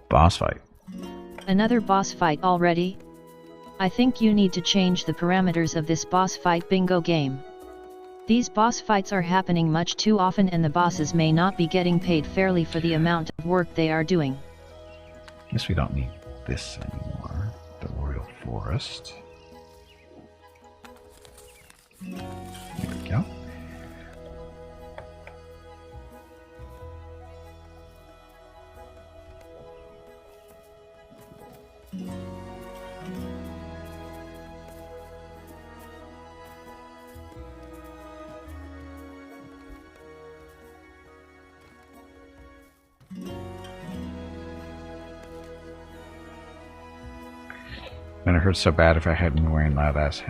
Boss fight. Another boss fight already? I think you need to change the parameters of this boss fight bingo game. These boss fights are happening much too often and the bosses may not be getting paid fairly for the amount of work they are doing. Guess we don't need this anymore. The Royal Forest. There we go. And it hurt so bad if I hadn't been wearing loud ass.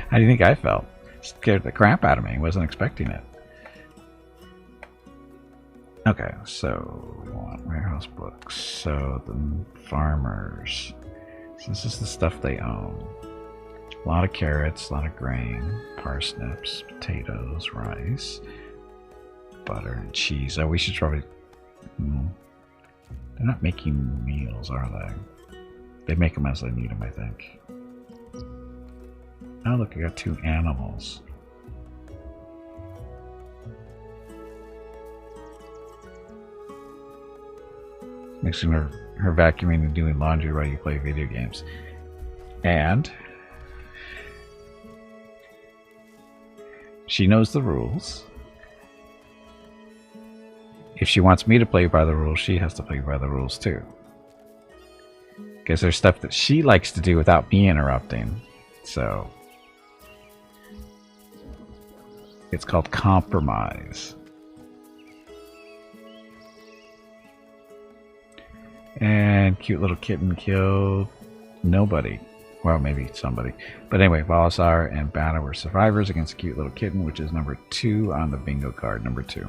How do you think I felt? Scared the crap out of me. Wasn't expecting it. Okay, so we want warehouse books. So the farmers. So this is the stuff they own. A lot of carrots, a lot of grain, parsnips, potatoes, rice, butter, and cheese. Oh, we should probably. They're not making meals, are they? They make them as they need them, I think. Oh, look, I got 2 animals. Mixing her vacuuming and doing laundry while you play video games. And she knows the rules. If she wants me to play by the rules, she has to play by the rules too. Because there's stuff that she likes to do without me interrupting. So it's called compromise. And cute little kitten killed nobody. Well, maybe somebody. But anyway, Valesaur and Bata were survivors against a cute little kitten, which is number 2 on the bingo card, number 2.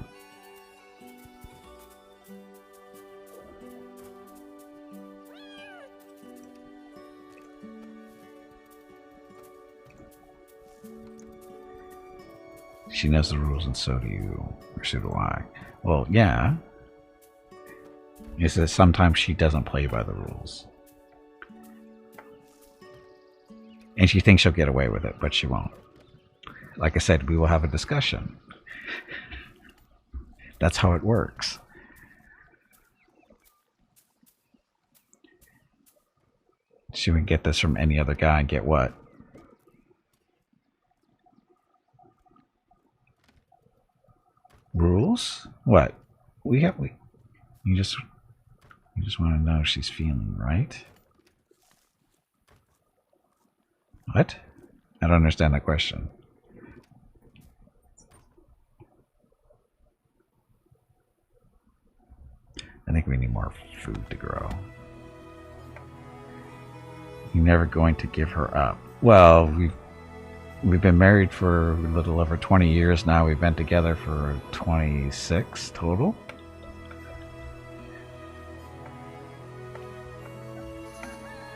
She knows the rules and so do you, or so do I. Well, yeah. It's that sometimes she doesn't play by the rules. And she thinks she'll get away with it, but she won't. Like I said, we will have a discussion. That's how it works. She would get this from any other guy and get what? Rules? What? You just want to know if she's feeling right? What? I don't understand that question. I think we need more food to grow. You're never going to give her up. Well, we've been married for a little over 20 years now. We've been together for 26 total.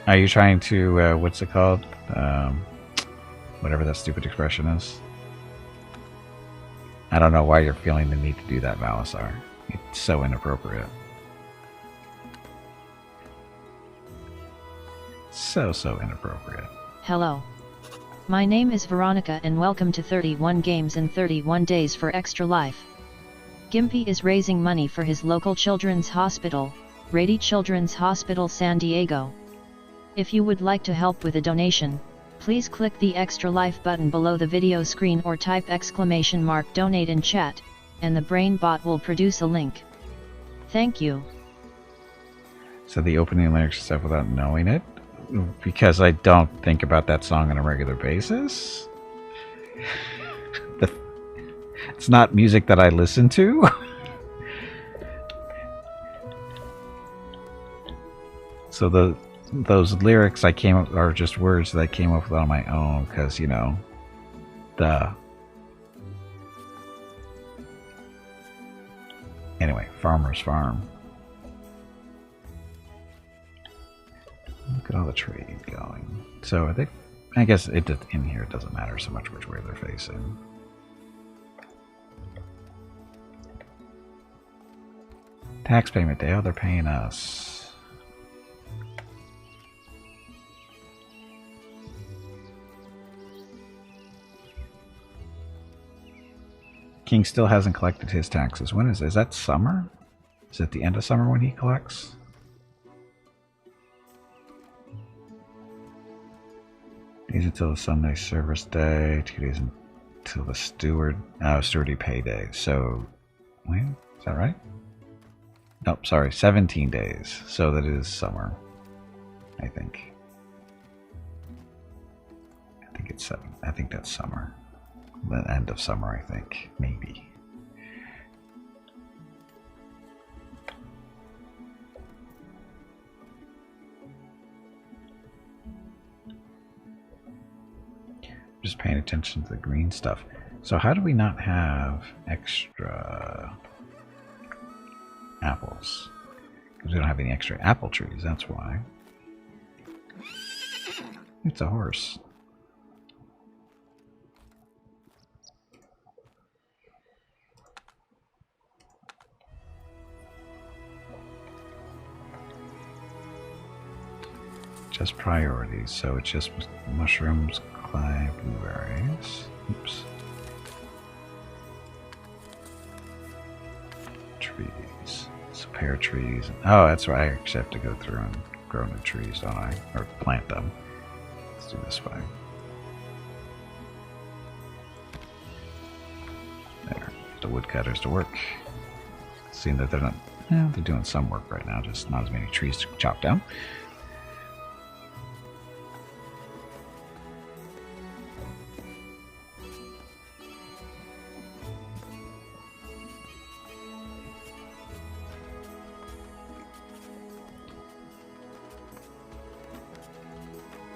Are you trying to, what's it called? Whatever that stupid expression is. I don't know why you're feeling the need to do that, Valesaur. It's so inappropriate. So inappropriate. Hello. My name is Veronica and welcome to 31 Games in 31 Days for Extra Life. Gimpy is raising money for his local children's hospital, Rady Children's Hospital San Diego. If you would like to help with a donation, please click the Extra Life button below the video screen or type !donate in chat, and the brain bot will produce a link. Thank you. So the opening lyrics and stuff without knowing it? Because I don't think about that song on a regular basis. It's not music that I listen to. So those lyrics are just words that I came up with on my own because, you know, anyway, Farmer's Farm. Look at all the trade going. So I guess in here it doesn't matter so much which way they're facing. Tax payment day. Oh, they're paying us. King still hasn't collected his taxes. When is that summer? Is it the end of summer when he collects? Days until the Sunday service day. 2 days until the stewardly payday. So, wait, is that right? Nope, sorry, 17 days. So that is summer, I think. I think it's 7. I think that's summer. The end of summer, I think. Maybe. Just paying attention to the green stuff. So how do we not have extra apples? Because we don't have any extra apple trees, that's why. It's a horse. Just priorities, so it's just mushrooms, clay, blueberries. Oops. Trees. So pear trees. Oh, that's right. I actually have to go through and grow new trees, don't I? Or plant them. Let's do this way. There. The woodcutters to work. Seeing that they're not. Yeah, they're doing some work right now, just not as many trees to chop down.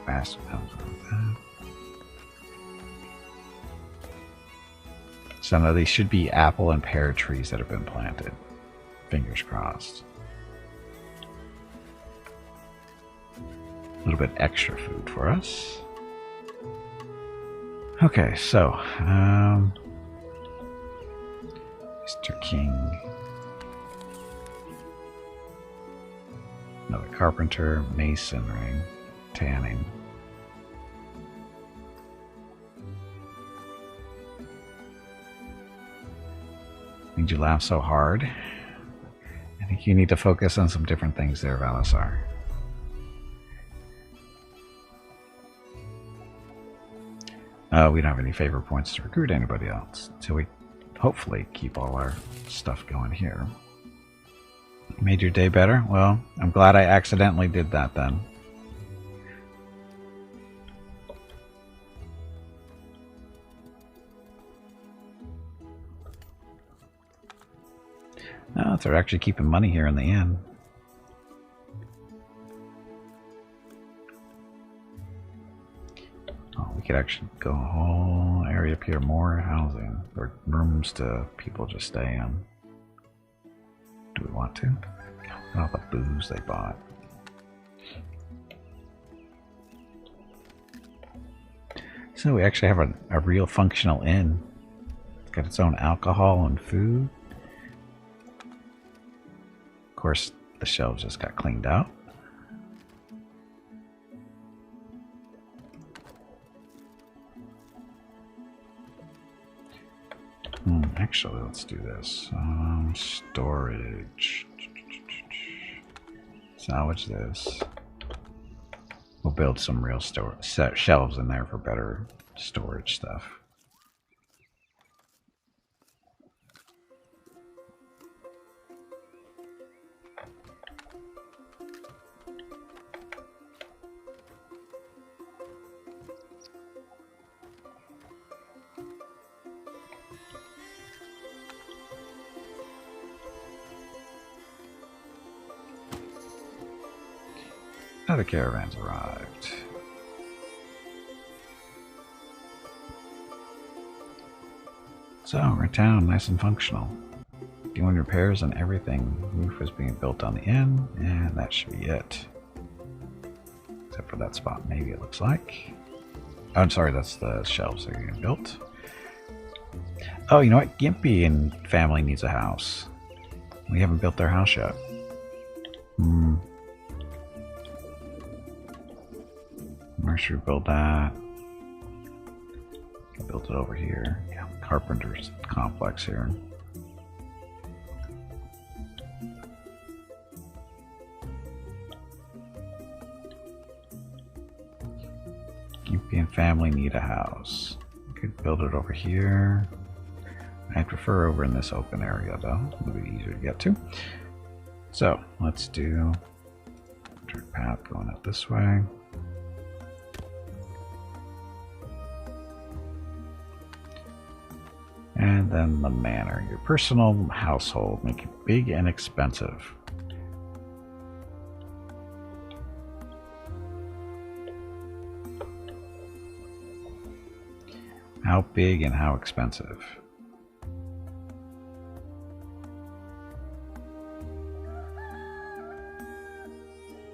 Fast comes with that. So now these should be apple and pear trees that have been planted. Fingers crossed. A little bit extra food for us. Okay, so Mr. King. Another carpenter, masonry, tanning. Made you laugh so hard. I think you need to focus on some different things there, Valisar. We don't have any favor points to recruit anybody else, so we hopefully keep all our stuff going here. Made your day better? Well, I'm glad I accidentally did that then. No, they're actually keeping money here in the inn. Oh, we could actually go a whole area up here, more housing, or rooms to people just stay in. Do we want to? Look at all the booze they bought. So we actually have a real functional inn. It's got its own alcohol and food. Of course, the shelves just got cleaned out. Actually, let's do this. Storage. Salvage this. We'll build some real shelves in there for better storage stuff. The caravan's arrived. So, our town, nice and functional. Doing repairs on everything. Roof is being built on the inn, and that should be it. Except for that spot, maybe it looks like. Oh, I'm sorry, that's the shelves that are getting built. Oh, you know what? Gimpy and family needs a house. We haven't built their house yet. Where should we build that? Build it over here. Yeah, carpenter's complex here. Gimpy and family need a house. We could build it over here. I prefer over in this open area though. It'll be easier to get to. So let's do dirt path going up this way. And then the manor, your personal household, make it big and expensive. How big and how expensive?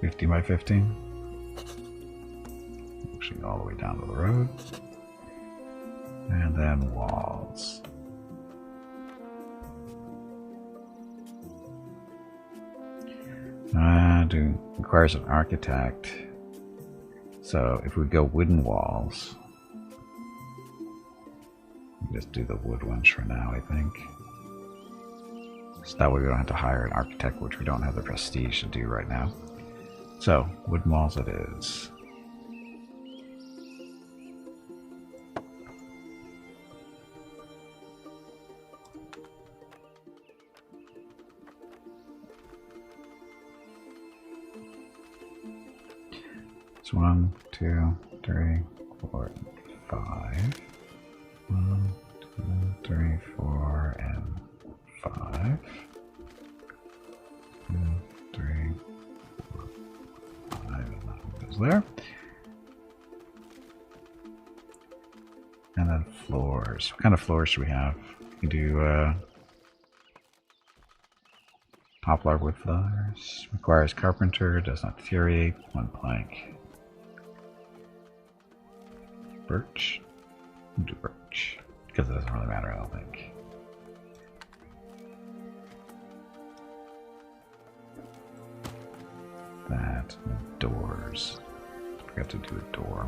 $50 by $15. Actually, all the way down to the road. And then walls. Requires an architect. So if we go wooden walls, just do the wood ones for now, I think. So that way we don't have to hire an architect, which we don't have the prestige to do right now. So wooden walls it is. It's 1, 2, 3, 4, 5. 1, 2, 3, 4, and 5. 2, 3, 4, 5, and that goes there. And then floors. What kind of floors do we have? We do poplar wood floors. Requires carpenter. Does not deteriorate. 1 plank. Birch. We'll do birch because it doesn't really matter, I don't think. That doors. Forgot to do a door.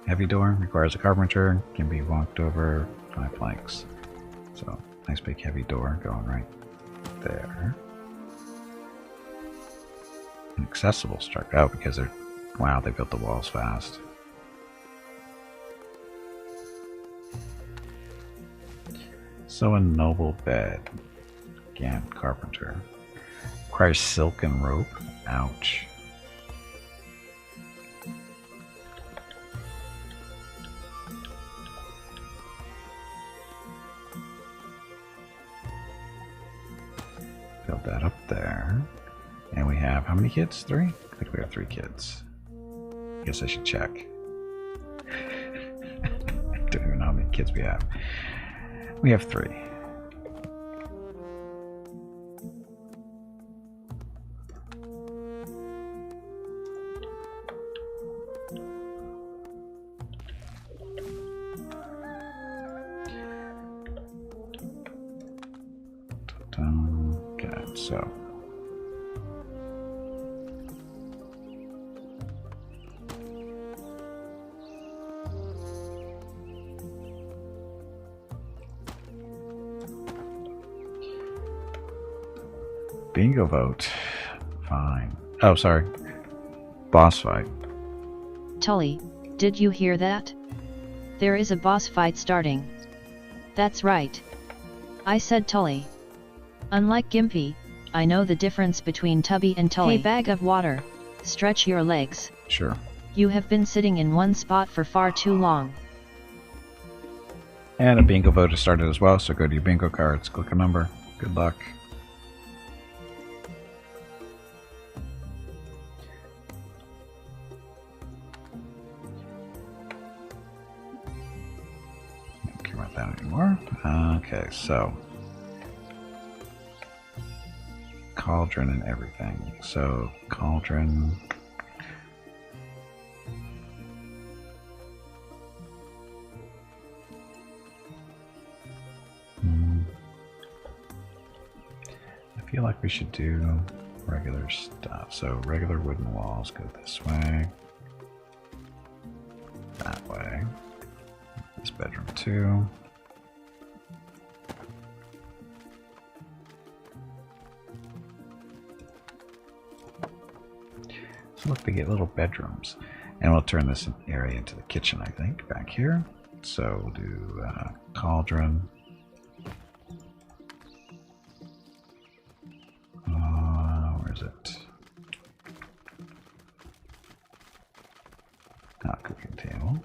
Heavy door requires a carpenter. Can be walked over 5 planks. So nice big heavy door going right there. Inaccessible struck out because they're wow, they built the walls fast. So a noble bed. Again, carpenter. Requires silk and rope. Ouch. Build that up there. And we have how many kids? 3? I think we have 3 kids. Guess I should check. I don't even know how many kids we have. We have 3. Okay, so bingo vote. Fine. Oh, sorry. Boss fight. Tully, did you hear that? There is a boss fight starting. That's right. I said Tully. Unlike Gimpy, I know the difference between Tubby and Tully. Hey, bag of water, stretch your legs. Sure. You have been sitting in one spot for far too long. And a bingo vote has started as well, so go to your bingo cards, click a number. Good luck. want that anymore. Okay, so cauldron and everything. So cauldron. I feel like we should do regular stuff. So regular wooden walls go this way, that way. This bedroom too. So look, they get little bedrooms. And we'll turn this area into the kitchen, I think, back here. So we'll do cauldron. Where is it? Not cooking table.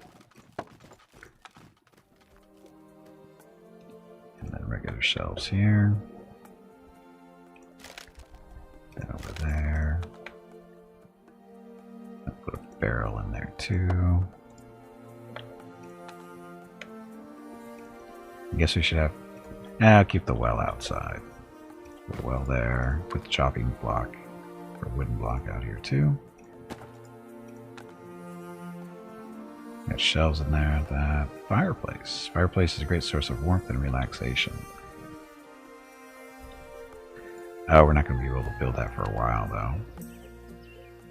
And then regular shelves here. Then over there. I'll put a barrel in there too. I guess we should have. I'll keep the well outside. Put a well there. Put the chopping block or wooden block out here too. Got shelves in there. That fireplace. Fireplace is a great source of warmth and relaxation. Oh, we're not going to be able to build that for a while though.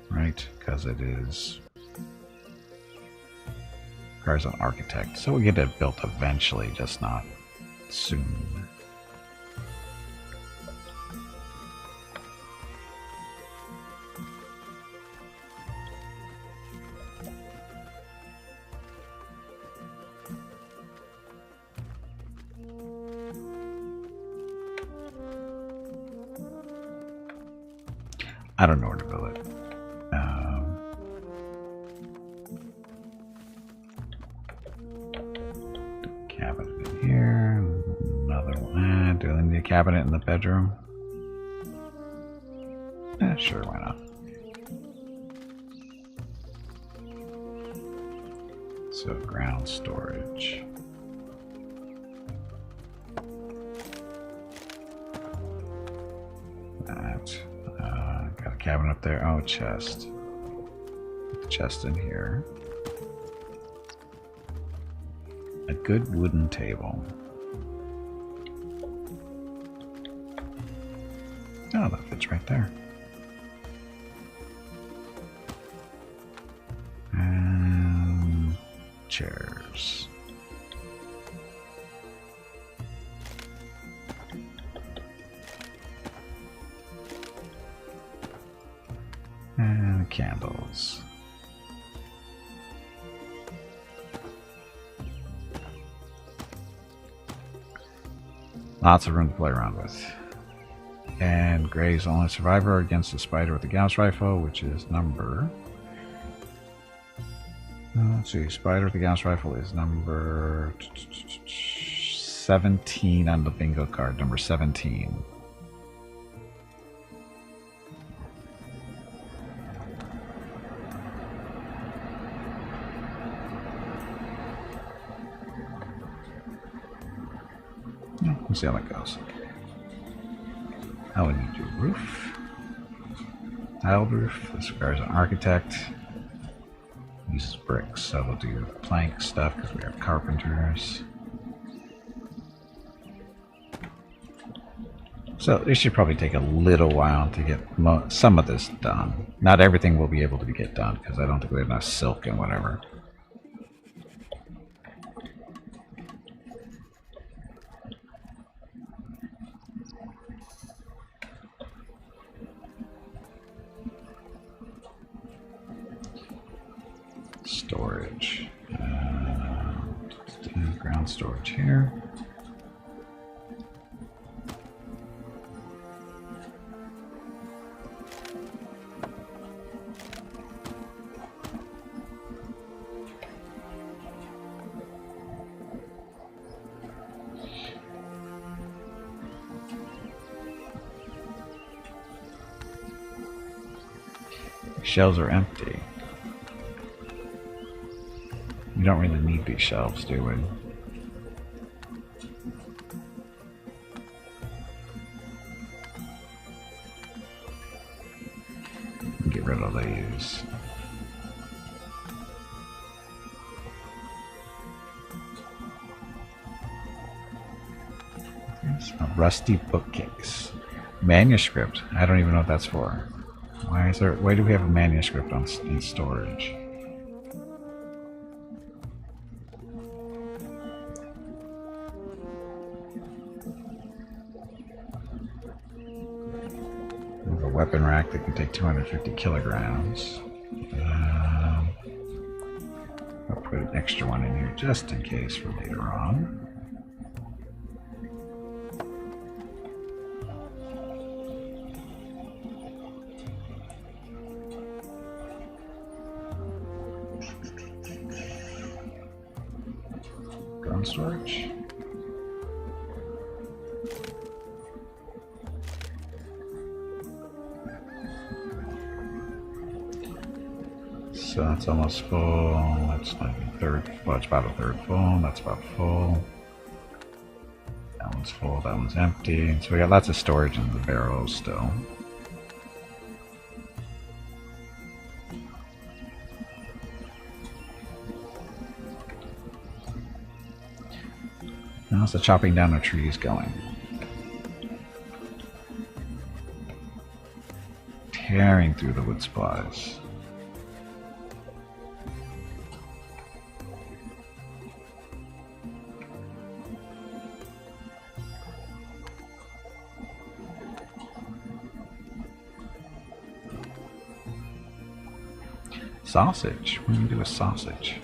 Right? Because it is requires an architect. So we'll get it built eventually, just not soon. I don't know where to build it. Cabinet in here. Another one. Do I need a cabinet in the bedroom? Sure, why not? So ground storage. That. Got a cabinet up there. Oh, chest. Put the chest in here. A good wooden table. Oh, that fits right there. And chairs. And candles. Lots of room to play around with. And Gray's the only survivor against the spider with the Gauss rifle, which is number... let's see, spider with the Gauss rifle is number 17 on the bingo card, number 17. We'll see how that goes. Oh, we need to do a roof. Tiled roof. This requires an architect. Uses bricks, so we'll do plank stuff because we have carpenters. So it should probably take a little while to get some of this done. Not everything will be able to get done because I don't think we have enough silk and whatever. Storage. Ground storage here. Shelves are empty. We don't really need these shelves, do we? riddle they use. There's a rusty bookcase. Manuscript. I don't even know what that's for. Why do we have a manuscript in storage? There's a weapon rack that can take 250 kilograms. I'll put an extra one in here just in case for later on. Gun storage. So that's almost full. That's like a third. Well, it's about a third full. That's about full. That one's full. That one's empty. So we got lots of storage in the barrels still. How's the chopping down of trees going? Tearing through the wood supplies. Sausage. What do you do with sausage?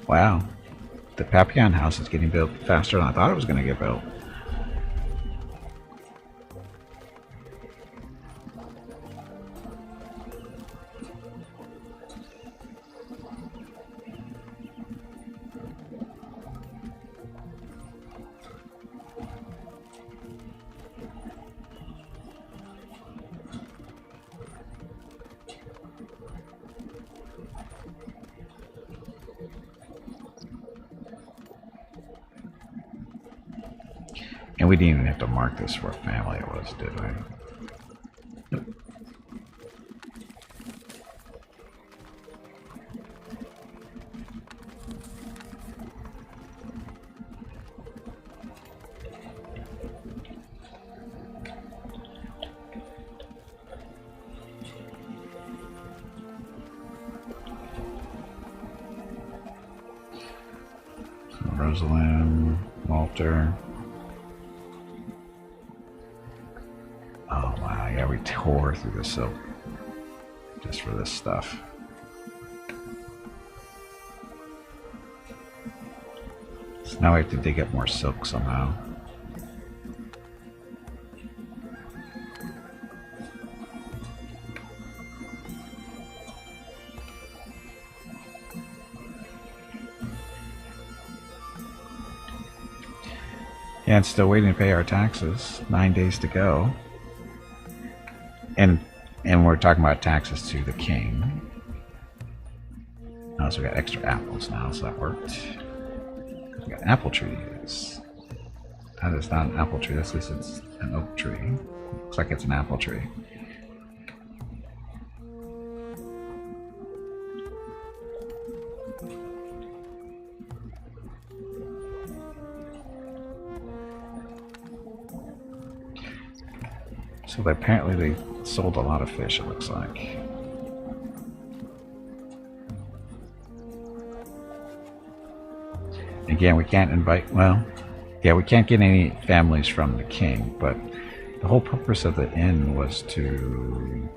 Wow. The Papillon house is getting built faster than I thought it was going to get built. And we didn't even have to mark this for what family it was, did we? Nope. So Rosalind, Walter. Oh wow, yeah, we tore through the silk just for this stuff. So now we have to dig up more silk somehow. Yeah, and still waiting to pay our taxes. 9 days to go. And we're talking about taxes to the king. Oh, so we got extra apples now, so that worked. We got apple trees. That is not an apple tree, this is an oak tree. Looks like it's an apple tree. So apparently they sold a lot of fish, it looks like. Again, we can't invite, well, yeah, we can't get any families from the king, but the whole purpose of the inn was to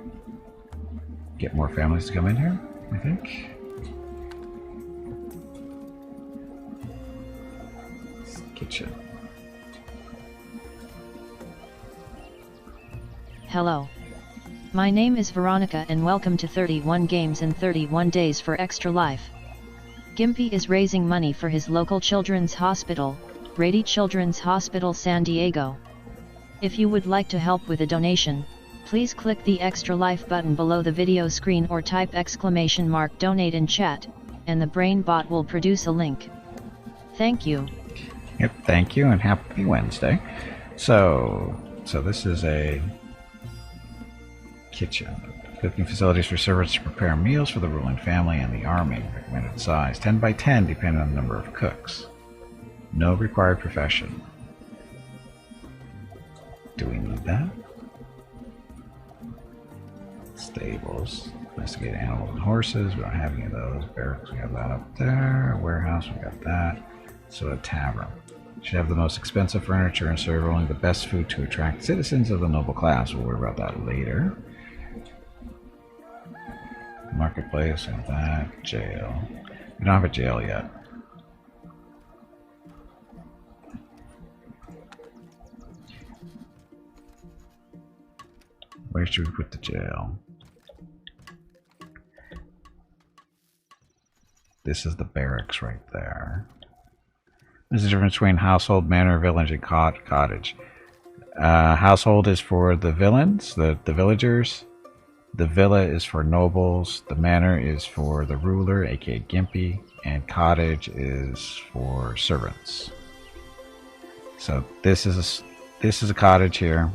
get more families to come in here, I think. Kitchen. Hello. My name is Veronica and welcome to 31 Games in 31 Days for Extra Life. Gimpy is raising money for his local children's hospital, Rady Children's Hospital San Diego. If you would like to help with a donation, please click the Extra Life button below the video screen or type !donate in chat, and the brain bot will produce a link. Thank you. Yep, thank you and happy Wednesday. So this is a kitchen. Cooking facilities for servants to prepare meals for the ruling family and the army. Recommended size 10 by 10 depending on the number of cooks. No required profession. Do we need that? Stables. Domesticate animals and horses. We don't have any of those. Barracks, we have that up there. Warehouse, we got that. So a tavern. Should have the most expensive furniture and serve only the best food to attract citizens of the noble class. We'll worry about that later. Marketplace, and that. Jail. We don't have a jail yet. Where should we put the jail? This is the barracks right there. There's a difference between household, manor, village, and cottage. Household is for the villains, the villagers. The villa is for nobles. The manor is for the ruler, aka Gimpy. And cottage is for servants. So this is a cottage here.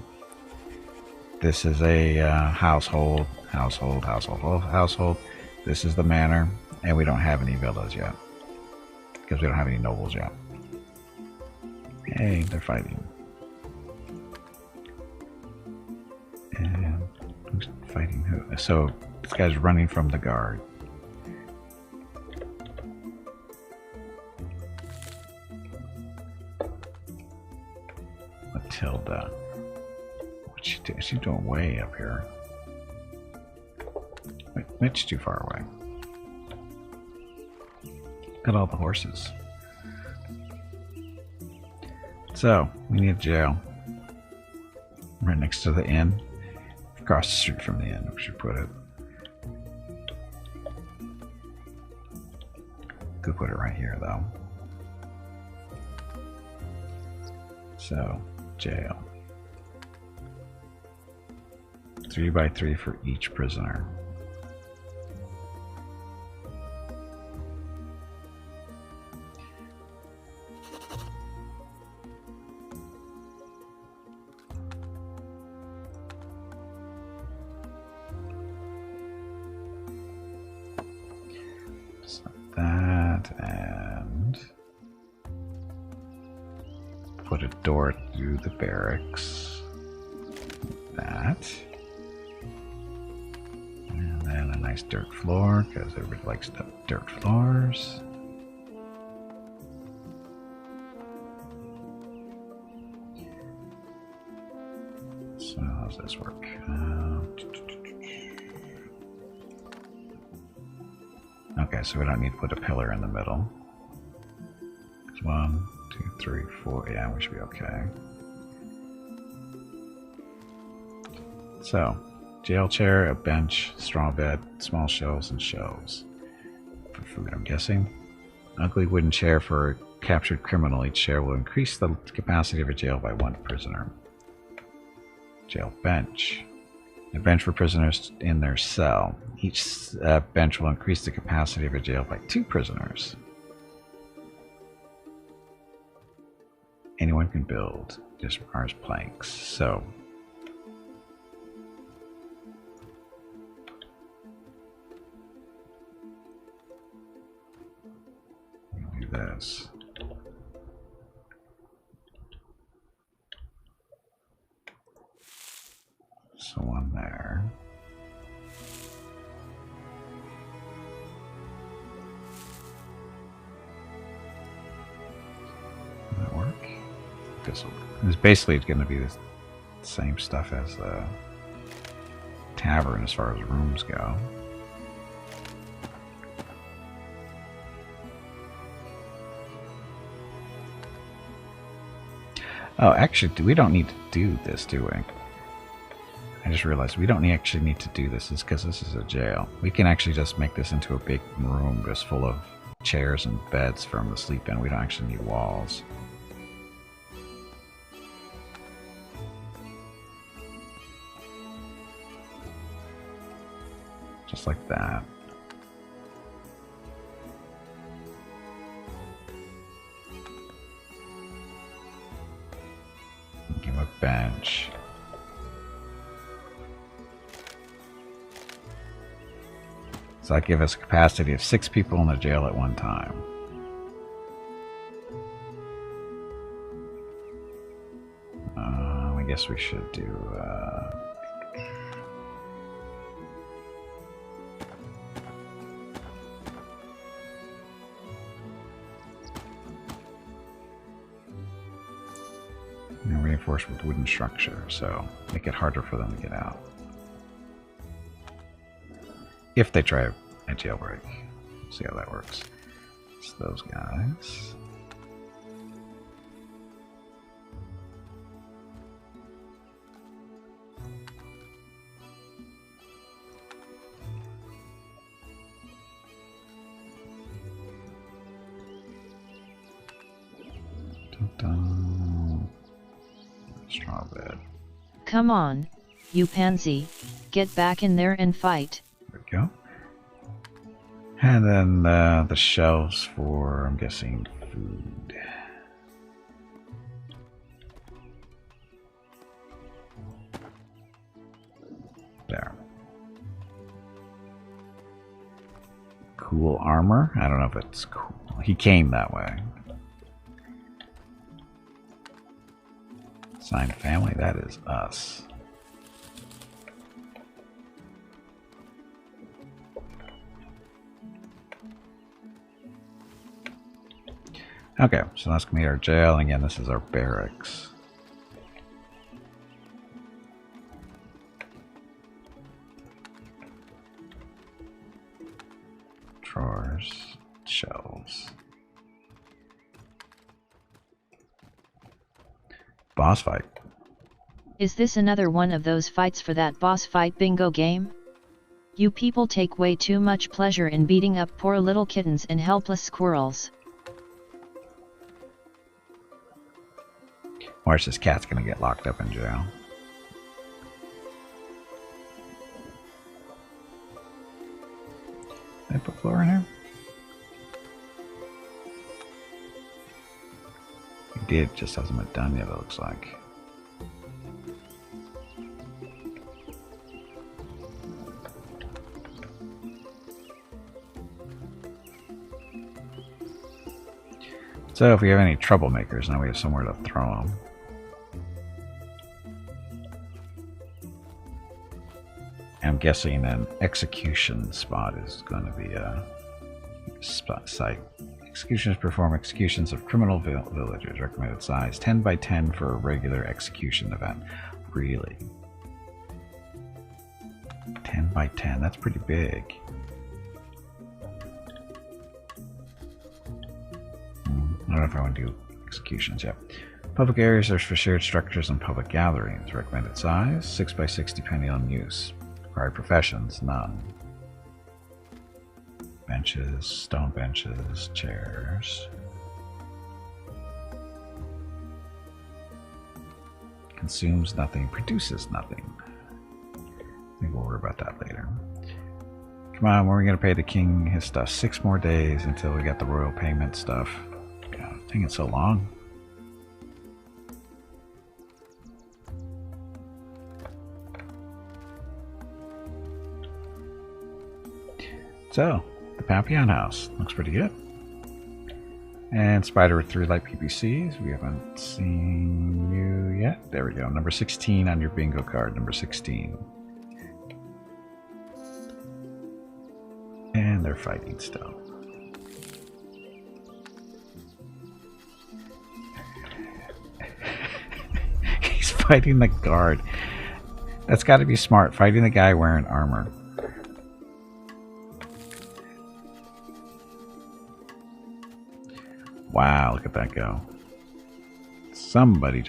This is a household. This is the manor, and we don't have any villas yet because we don't have any nobles yet. Hey, they're fighting. And who's fighting who? So this guy's running from the guard. Matilda. What's she doing? She's doing way up here. Wait, Mitch's too far away. Look at all the horses. So, we need a jail. Right next to the inn. Across the street from the inn, we should put it. Could put it right here, though. So, jail. 3 by 3 for each prisoner. That, and put a door through the barracks. That. And then a nice dirt floor, because everybody likes the dirt floors. So how does this work? Okay, so we don't need to put a pillar in the middle. 1, 2, 3, 4. Yeah, we should be okay. So, jail chair, a bench, straw bed, small shelves, and shelves. For food, I'm guessing. Ugly wooden chair for a captured criminal. Each chair will increase the capacity of a jail by 1 prisoner. Jail bench. A bench for prisoners in their cell. Each bench will increase the capacity of a jail by 2 prisoners. Anyone can build. Just requires planks. So, do this. So one there. Does that work? It's basically going to be the same stuff as the tavern as far as rooms go. Oh, actually, we don't need to do this, do we? I just realized we don't actually need to do this. It's because this is a jail. We can actually just make this into a big room just full of chairs and beds for them to sleep in. We don't actually need walls. Just like that. Give him a bench. So that gives us a capacity of 6 people in the jail at one time. I guess we should do... reinforced with wooden structure, so make it harder for them to get out. If they try a jailbreak. See how that works. It's those guys. Straw bed. Come on, you pansy. Get back in there and fight. There we go. And then the shelves for, I'm guessing, food. There. Cool armor. I don't know if it's cool. He came that way. Signed family, that is us. Okay, so that's gonna be our jail. Again, this is our barracks. Drawers, shelves. Boss fight. Is this another one of those fights for that boss fight bingo game? You people take way too much pleasure in beating up poor little kittens and helpless squirrels. Watch, this cat's gonna get locked up in jail. Did I put floor in here? He did, just hasn't been done yet, it looks like. So if we have any troublemakers, now we have somewhere to throw them. I'm guessing an execution spot is going to be a site. Executioners perform executions of criminal villagers. Recommended size 10 by 10 for a regular execution event. Really? 10 by 10, that's pretty big. I don't know if I want to do executions yet. Public areas are for shared structures and public gatherings. Recommended size 6 by 6 depending on use. Required professions, none. Benches, stone benches, chairs. Consumes nothing, produces nothing. I think we'll worry about that later. Come on, when are we going to pay the king his stuff? 6 more days until we get the royal payment stuff. God, it's taking so long. So, the Papillon House looks pretty good. And Spider with 3 light PPCs. We haven't seen you yet. There we go. Number 16 on your bingo card. Number 16. And they're fighting still. He's fighting the guard. That's got to be smart. Fighting the guy wearing armor. Wow, look at that go. Somebody's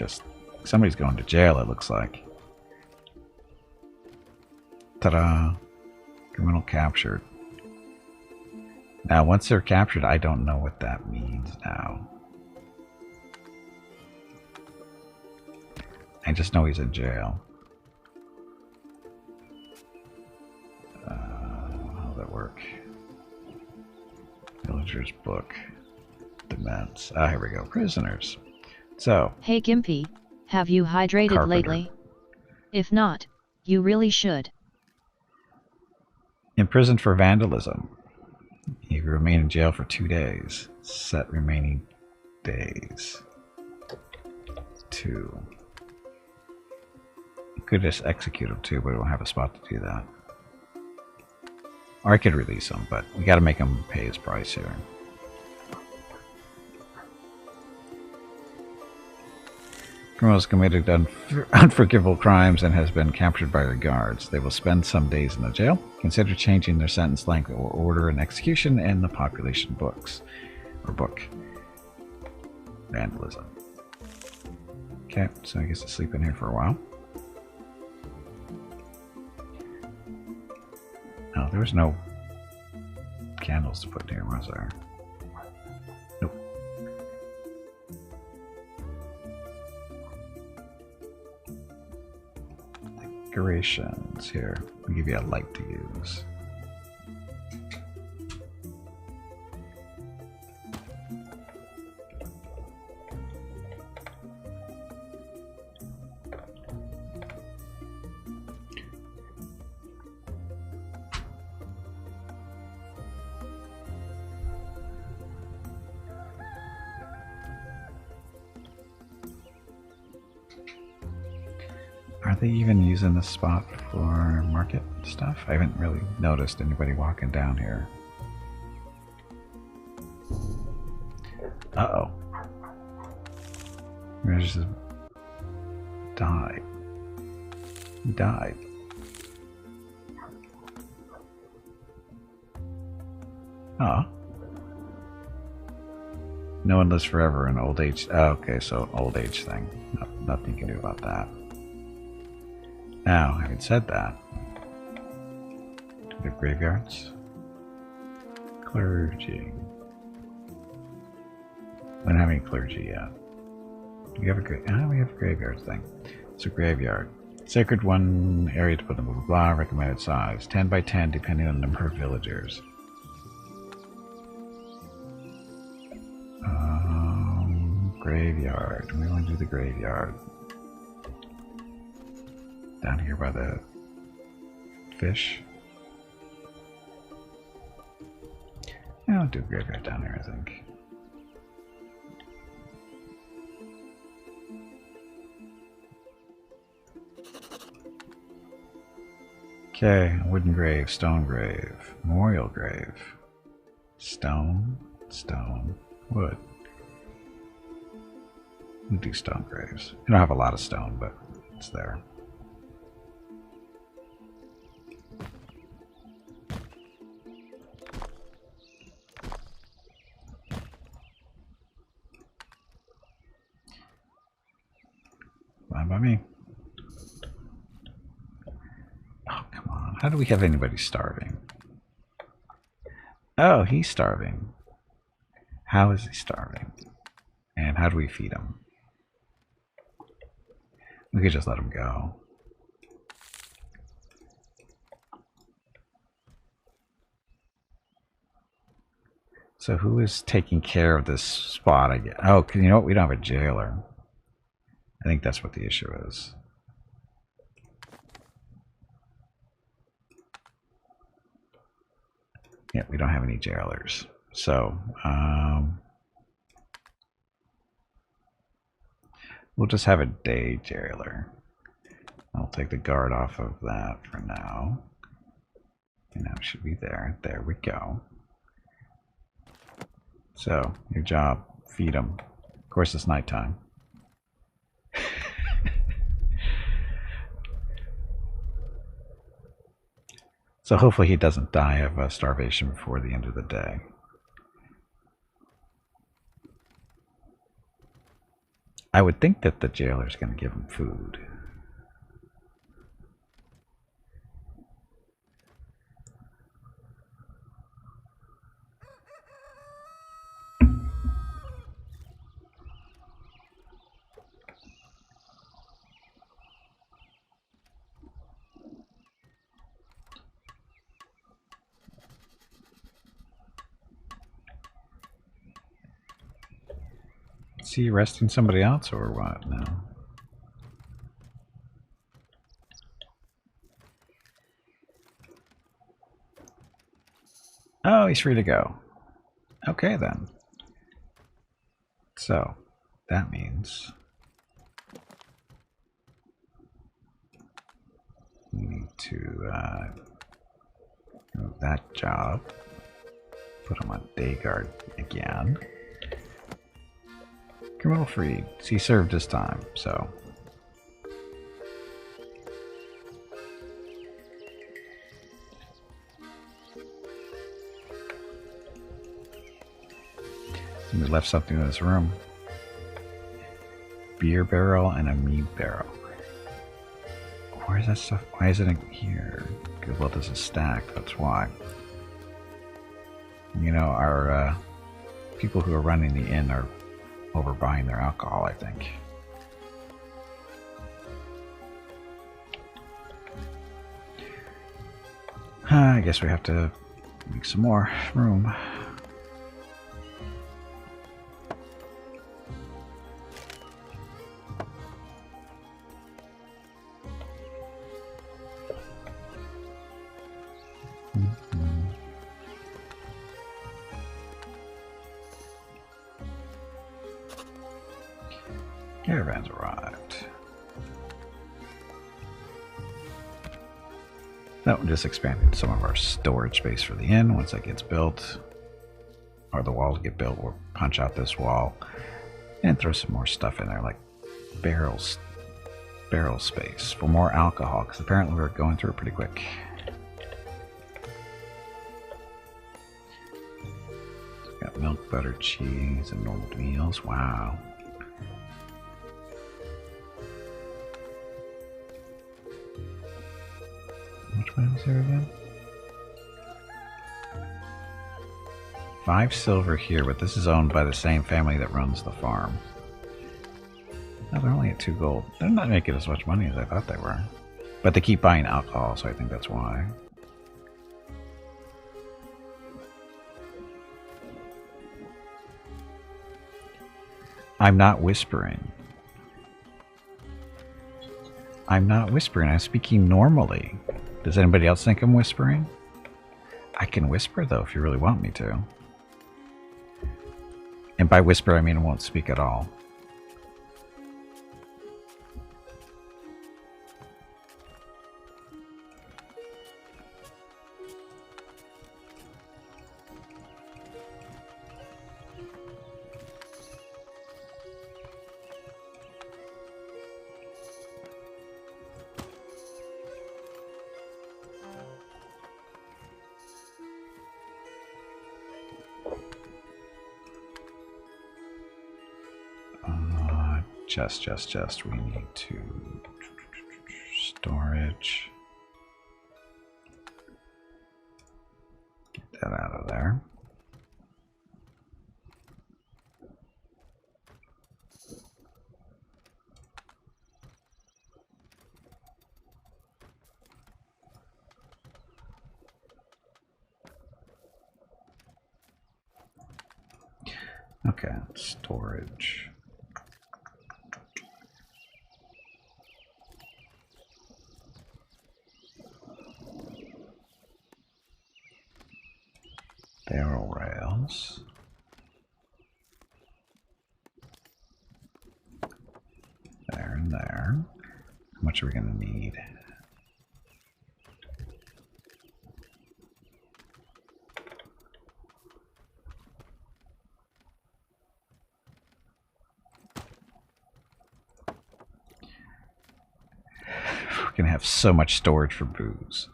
going to jail, it looks like. Ta-da. Criminal captured. Now, once they're captured, I don't know what that means now. I just know he's in jail. How does that work? Villager's book. Demands. Ah, here we go. Prisoners. So. Hey Gimpy, have you hydrated Carpenter. lately? If not, you really should. Imprisoned for vandalism. You remain in jail for 2 days. Set remaining days. 2. You could just execute him too, but we don't have a spot to do that. Or I could release him, but we gotta make him pay his price here. Criminals committed unforgivable crimes and has been captured by their guards. They will spend some days in the jail. Consider changing their sentence length or order an execution in the population books. Or book. Vandalism. Okay, so I guess I'll sleep in here for a while. Oh, there was no candles to put in here, was there? Nope. Decorations here. I'll give you a light to use. Are they even using this spot for market stuff? I haven't really noticed anybody walking down here. Uh-oh. There's just died. He died. Oh. No one lives forever in old age. Oh, okay, so old age thing. Nothing you can do about that. Now, having said that, the graveyards, clergy. We don't have any clergy yet. We have a we have a graveyard thing. It's a graveyard. Sacred one area to put them, blah, blah, blah, recommended size. 10 by 10 depending on the number of villagers. Graveyard. We want to do the graveyard. Down here by the fish. Yeah, I'll do a graveyard down here, I think. Okay, wooden grave, stone grave, memorial grave, stone, wood. We do stone graves. I don't have a lot of stone, but it's there. Fine by me. Oh, come on. How do we have anybody starving? Oh, he's starving. How is he starving? And how do we feed him? We could just let him go. So who is taking care of this spot again? Oh, you know what? We don't have a jailer. I think that's what the issue is. Yeah, we don't have any jailers. So, we'll just have a day jailer. I'll take the guard off of that for now. And now it should be there. There we go. So, your job, feed them. Of course, it's nighttime. So hopefully he doesn't die of starvation before the end of the day. I would think that the jailer's going to give him food. Is he arresting somebody else or what? No. Oh, he's free to go. Okay, then. So, that means we need to move that job. Put him on day guard again. Criminal freed. He served his time, so. We left something in this room. Beer barrel and a mead barrel. Where is that stuff? Why is it in here? Because, well, this is stacked, that's why. You know, our people who are running the inn are overbuying their alcohol, I think. I guess we have to make some more room. Caravans arrived. That one just expanded some of our storage space for the inn. Once that gets built, or the walls get built, we'll punch out this wall and throw some more stuff in there, like barrel space for more alcohol, because apparently we're going through it pretty quick. So we got milk, butter, cheese, and normal meals. Wow. Which one was there again? 5 silver here, but this is owned by the same family that runs the farm. Oh, they're only at 2 gold. They're not making as much money as I thought they were. But they keep buying alcohol, so I think that's why. I'm not whispering. I'm not whispering. I'm speaking normally. Does anybody else think I'm whispering? I can whisper, though, if you really want me to. And by whisper, I mean I won't speak at all. Just. We need to storage. Get that out of there. Okay, storage. Barrel rails. There and there. How much are we going to need? We're going to have so much storage for booze.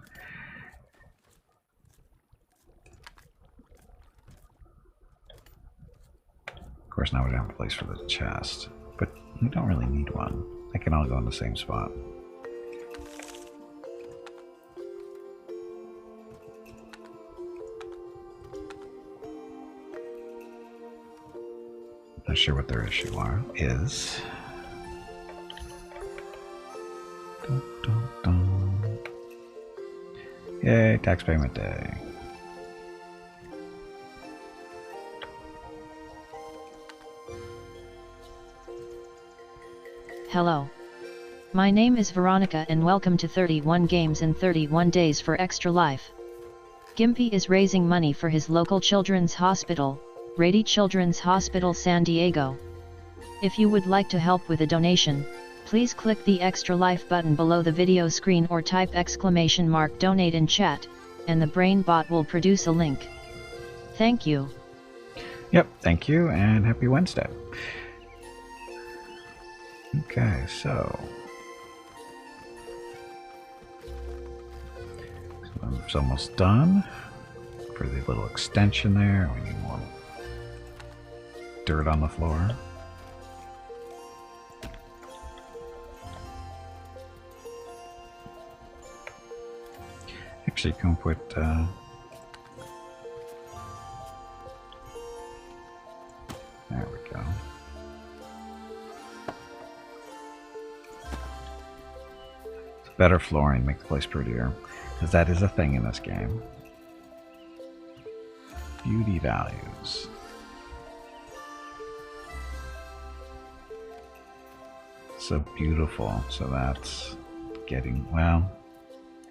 Of course, now we don't have a place for the chest, but we don't really need one. They can all go in the same spot. Not sure what their issue is. Dun, dun, dun. Yay, tax payment day. Hello. My name is Veronica and welcome to 31 Games in 31 Days for Extra Life. Gimpy is raising money for his local children's hospital, Rady Children's Hospital San Diego. If you would like to help with a donation, please click the Extra Life button below the video screen or type !donate in chat, and the brain bot will produce a link. Thank you. Yep, thank you, and happy Wednesday. Okay, so it's almost done. For the little extension there, we need more dirt on the floor. Actually, you can put there we go. Better flooring, make the place prettier, because that is a thing in this game. Beauty values. So beautiful, so that's getting, well,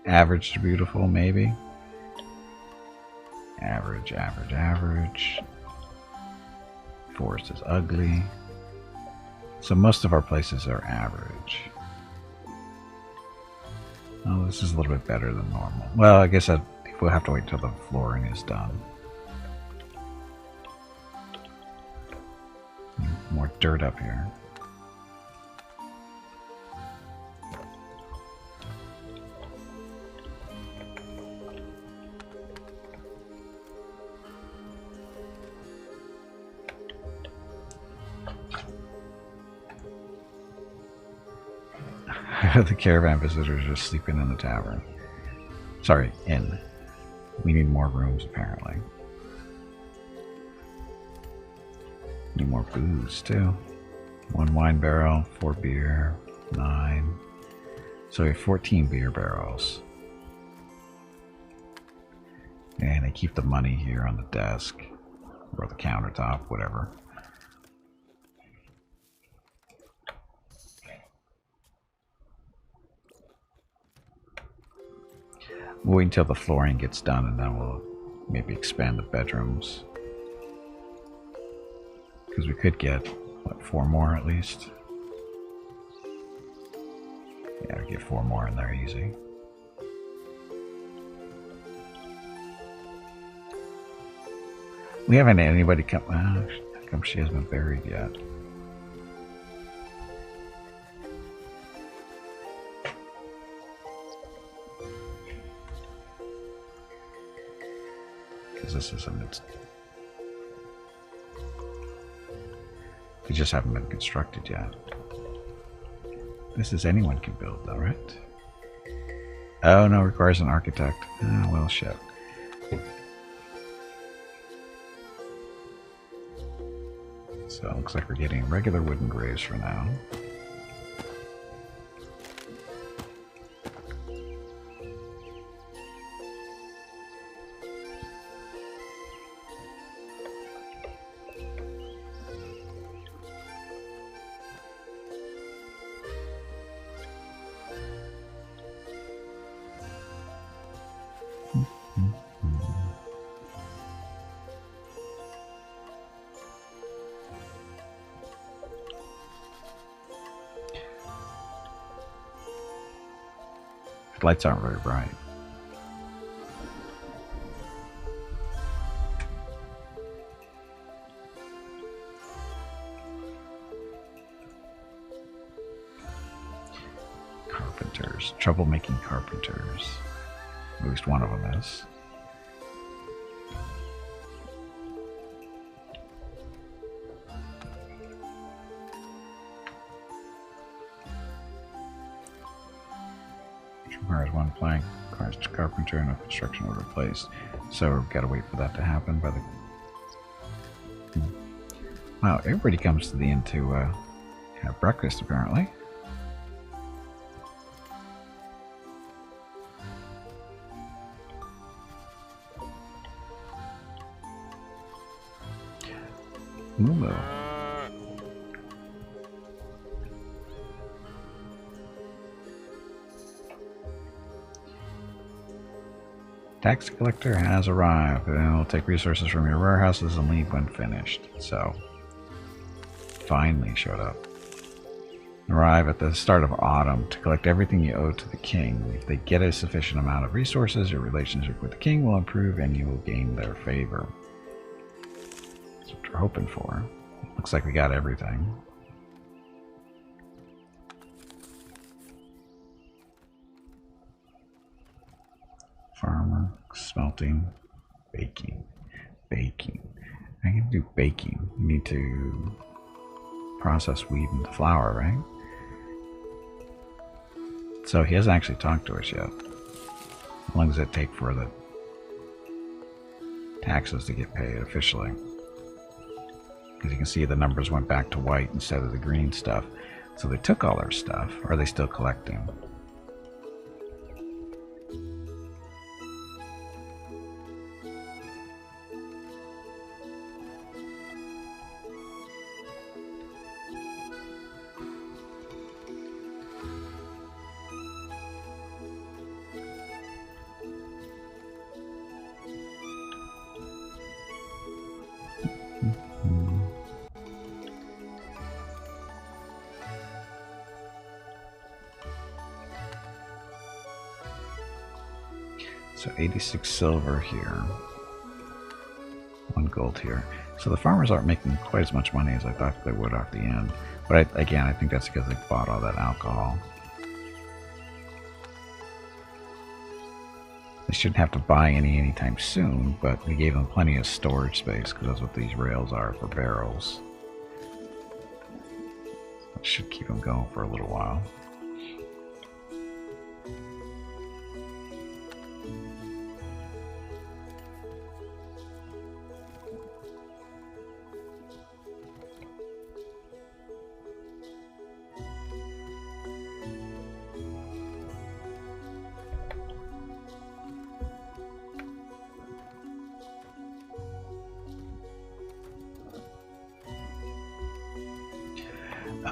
average to beautiful, maybe. Average, average, average. Forest is ugly. So most of our places are average. Oh, this is a little bit better than normal. Well, I guess we'll have to wait until the flooring is done. More dirt up here. The caravan visitors are sleeping in the tavern. Sorry, inn. We need more rooms, apparently. Need more booze, too. 1 wine barrel, 4 beer, 9. So we have 14 beer barrels. And they keep the money here on the desk. Or the countertop, whatever. We'll wait until the flooring gets done, and then we'll maybe expand the bedrooms. Because we could get, what, 4 more at least? Yeah, we get 4 more in there easy. We haven't had anybody come. How come she hasn't been buried yet? Because this isn't. They just haven't been constructed yet. This is anyone can build, though, right? Oh no, requires an architect. Oh well, shit. So it looks like we're getting regular wooden graves for now. Lights aren't very bright. Carpenters. Trouble making carpenters. At least one of them is. Requires 1 plank, requires carpenter, and no construction order placed. So we've got to wait for that to happen by the... Wow, everybody comes to the inn to have breakfast, apparently. Mumu. Tax collector has arrived, and it will take resources from your warehouses and leave when finished. So, finally showed up. Arrive at the start of autumn to collect everything you owe to the king. If they get a sufficient amount of resources, your relationship with the king will improve and you will gain their favor. That's what we're hoping for. Looks like we got everything. Farmer, smelting, baking, baking. I can do baking. We need to process wheat into flour, right? So he hasn't actually talked to us yet. How long does it take for the taxes to get paid officially? Because you can see the numbers went back to white instead of the green stuff. So they took all our stuff. Or are they still collecting? So 86 silver here. 1 gold here. So the farmers aren't making quite as much money as I thought they would off the end. But again, I think that's because they bought all that alcohol. They shouldn't have to buy any anytime soon, but we gave them plenty of storage space because that's what these rails are for barrels. That should keep them going for a little while.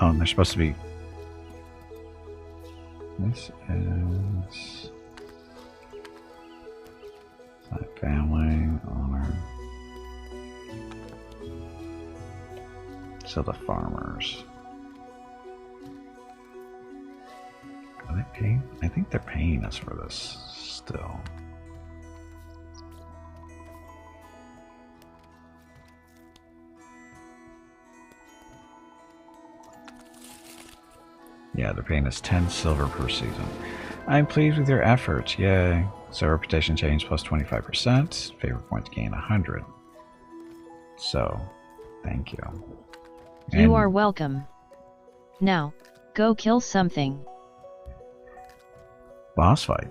Oh, and they're supposed to be... This is... family, honor. So the farmers. Are they paying? I think they're paying us for this still. Yeah, they're paying us 10 silver per season. I'm pleased with your efforts, yay. So reputation change plus 25%, favor points gain 100. So, thank you. You are welcome. Now, go kill something. Boss fight.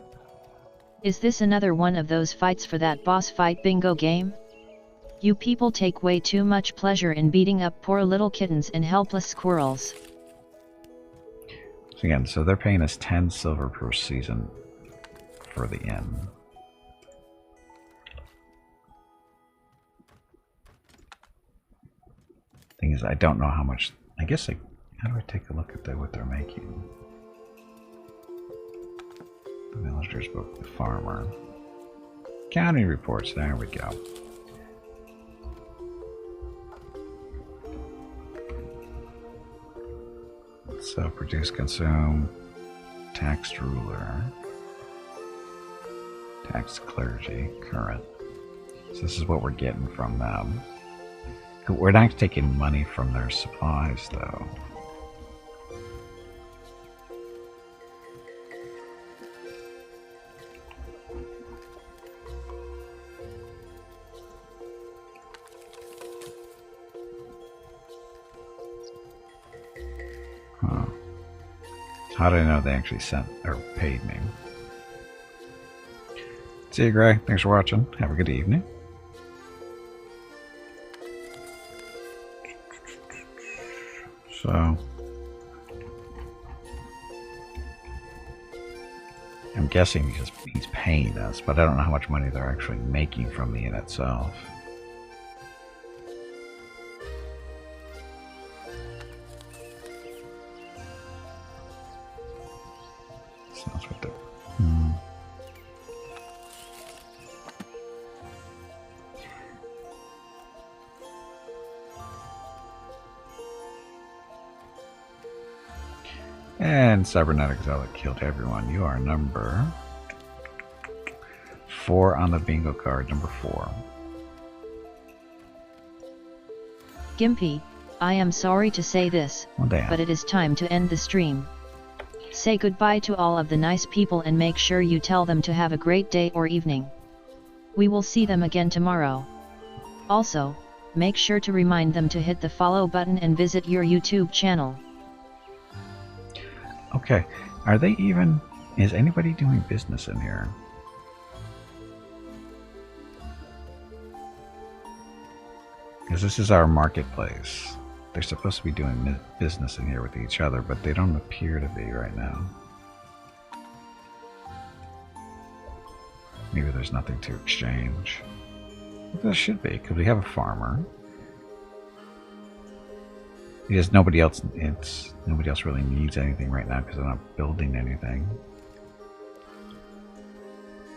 Is this another one of those fights for that boss fight bingo game? You people take way too much pleasure in beating up poor little kittens and helpless squirrels. So again, so they're paying us 10 silver per season for the inn. Thing is, I don't know how much. I guess how do I take a look at what they're making? The villager's book, the farmer. County reports, there we go. So produce, consume, taxed ruler, taxed clergy, current. So this is what we're getting from them. We're not taking money from their supplies though. Huh. How did I know they actually sent or paid me? See you, Gray. Thanks for watching. Have a good evening. So, I'm guessing he's paying us, but I don't know how much money they're actually making from the inn itself. So that's what the And Cybernetic Zealot killed everyone. You are number 4 on the bingo card. Number 4. Gimpy, I am sorry to say this, Well, damn. but it is time to end the stream. Say goodbye to all of the nice people and make sure you tell them to have a great day or evening. We will see them again tomorrow. Also, make sure to remind them to hit the follow button and visit your YouTube channel. Okay. Are they even... Is anybody doing business in here? Because this is our marketplace. They're supposed to be doing business in here with each other, but they don't appear to be right now. Maybe there's nothing to exchange. There should be, because we have a farmer. Because nobody else really needs anything right now because they're not building anything.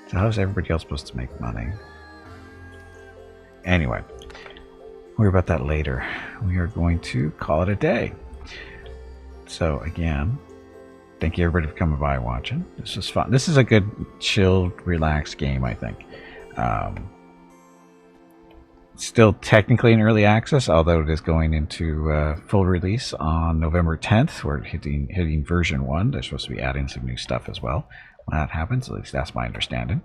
So how's everybody else supposed to make money? Anyway, we'll worry about that later. We are going to call it a day. So again, thank you everybody for coming by and watching. This was fun. This is a good, chilled, relaxed game, I think. Still technically in early access, although it is going into full release on November 10th. We're hitting version 1. They're supposed to be adding some new stuff as well. When that happens, at least that's my understanding.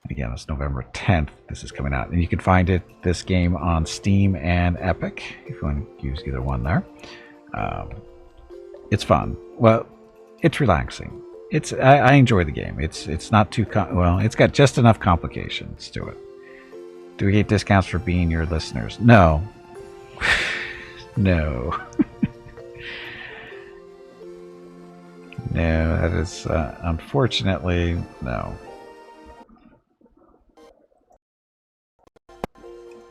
And again, it's November 10th. This is coming out. And you can find this game on Steam and Epic, if you want to use either one there. It's fun. Well, it's relaxing. I enjoy the game. It's not too... well, it's got just enough complications to it. Do we get discounts for being your listeners? No. No. No, that is unfortunately no.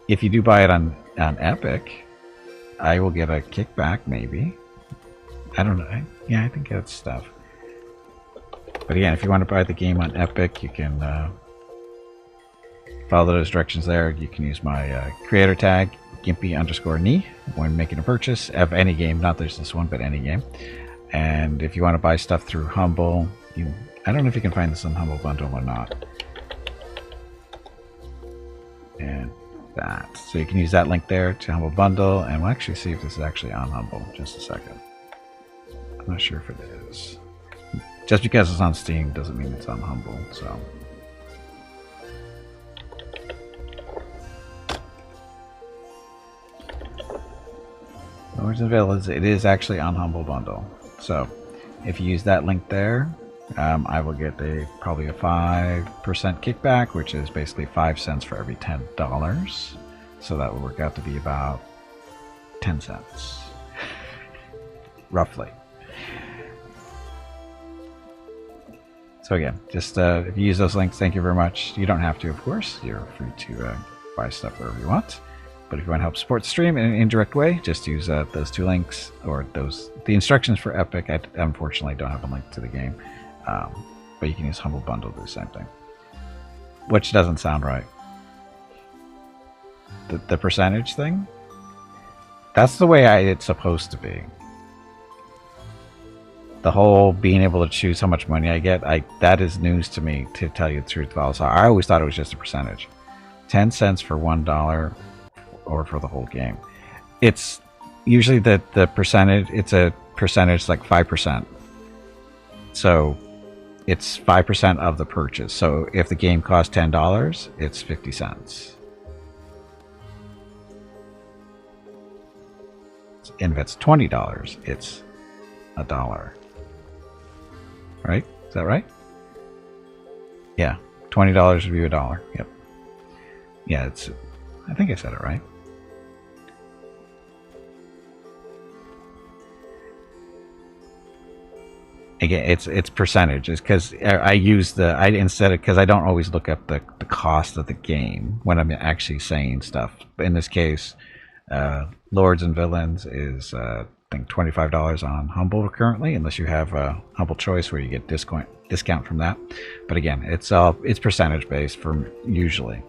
If you do buy it on Epic, I will get a kickback maybe. I don't know. Yeah, I think that's stuff. But again, if you want to buy the game on Epic, you can follow those directions there. You can use my creator tag, Gimpy_knee, when making a purchase of any game. Not there's this one, but any game. And if you want to buy stuff through Humble, I don't know if you can find this on Humble Bundle or not. And that. So you can use that link there to Humble Bundle, and we'll actually see if this is actually on Humble. Just a second. I'm not sure if it is. Just because it's on Steam doesn't mean it's on Humble, so... Lords and Villeins, it is actually on Humble Bundle. So, if you use that link there, I will get probably a 5% kickback, which is basically 5 cents for every $10. So that would work out to be about 10 cents. Roughly. So again, just if you use those links, thank you very much. You don't have to, of course. You're free to buy stuff wherever you want. But if you want to help support the stream in an indirect way, just use those 2 links, or the instructions for Epic. I unfortunately don't have a link to the game, but you can use Humble Bundle to do the same thing. Which doesn't sound right. The percentage thing? That's the way it's supposed to be. The whole being able to choose how much money I get, that is news to me, to tell you the truth. So I always thought it was just a percentage. 10 cents for $1. Or for the whole game. It's usually the percentage, it's a percentage like 5%. So it's 5% of the purchase. So if the game costs $10, it's 50 cents. And if it's $20, it's $1. Right? Is that right? Yeah. $20 would be $1. Yep. Yeah, I think I said it right. Again, it's percentages, because I use because I don't always look up the cost of the game when I'm actually saying stuff. But in this case, Lords and Villeins is I think $25 on Humble currently, unless you have a Humble Choice where you get discount from that. But again, it's percentage based for usually.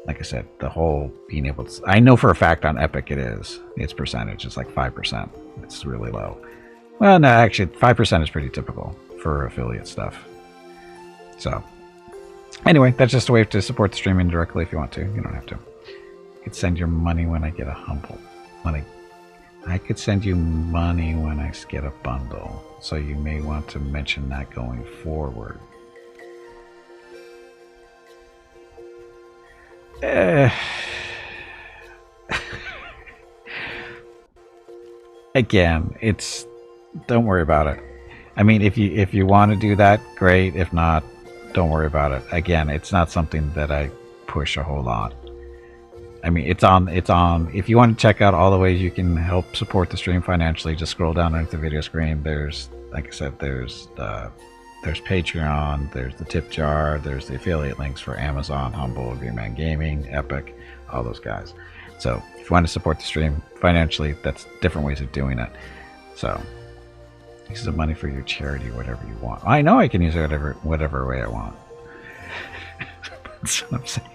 Like I said, the whole being able to... I know for a fact on Epic it's percentage. It's like 5%. It's really low. Well, no, actually, 5% is pretty typical for affiliate stuff. So, anyway, that's just a way to support the stream indirectly if you want to. You don't have to. You could send your money when I get a humble. I could send you money when I get a bundle. So you may want to mention that going forward. Again, don't worry about it. I mean, if you want to do that, great. If not, don't worry about it. Again, it's not something that I push a whole lot. I mean, it's on. If you want to check out all the ways you can help support the stream financially, just scroll down underneath the video screen. There's, like I said, there's Patreon, there's the tip jar, there's the affiliate links for Amazon, Humble, Green Man Gaming, Epic, all those guys. So if you want to support the stream financially, that's different ways of doing it. So use the money for your charity, whatever you want. I know I can use it whatever way I want. That's what I'm saying.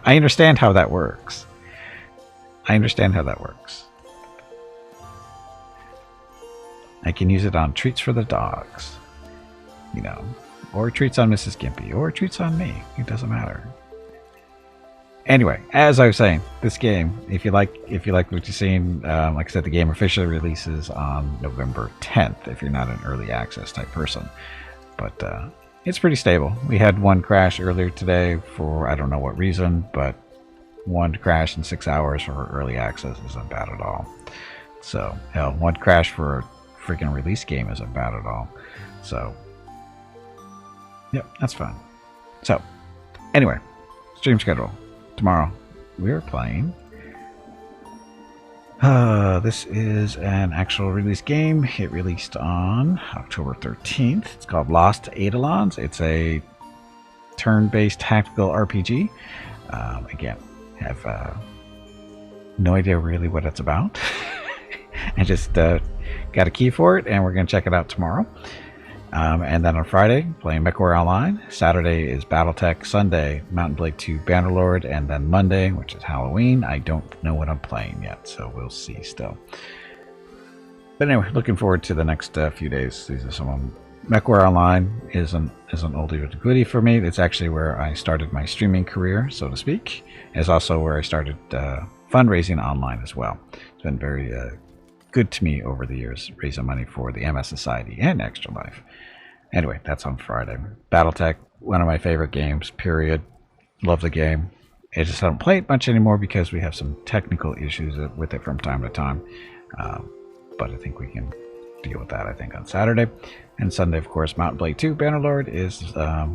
I understand how that works. I can use it on treats for the dogs, you know, or treats on Mrs. Gimpy, or treats on me. It doesn't matter. Anyway, as I was saying, this game, if you like what you've seen, like I said, the game officially releases on November 10th. If you're not an early access type person, but it's pretty stable. We had one crash earlier today for I don't know what reason, but one crash in 6 hours for early access isn't bad at all. So hell, one crash for a freaking release game isn't bad at all. So yep, that's fine. So anyway, stream schedule. Tomorrow we're playing. This is an actual release game. It released on October 13th. It's called Lost Eidolons. It's a turn-based tactical RPG. Again, have no idea really what it's about. I just got a key for it, and we're going to check it out tomorrow. And then on Friday, playing MechWarrior Online. Saturday is Battletech. Sunday, Mountain Blade 2 Bannerlord. And then Monday, which is Halloween, I don't know what I'm playing yet, so we'll see still. But anyway, looking forward to the next few days. These are some of them. MechWarrior Online is an oldie but a goodie for me. It's actually where I started my streaming career, so to speak. It's also where I started fundraising online as well. It's been very good to me over the years, raising money for the MS Society and Extra Life. Anyway, that's on Friday. Battletech, one of my favorite games, period. Love the game. I just don't play it much anymore because we have some technical issues with it from time to time. But I think we can deal with that, I think, on Saturday. And Sunday, of course, Mountain Blade 2 Bannerlord is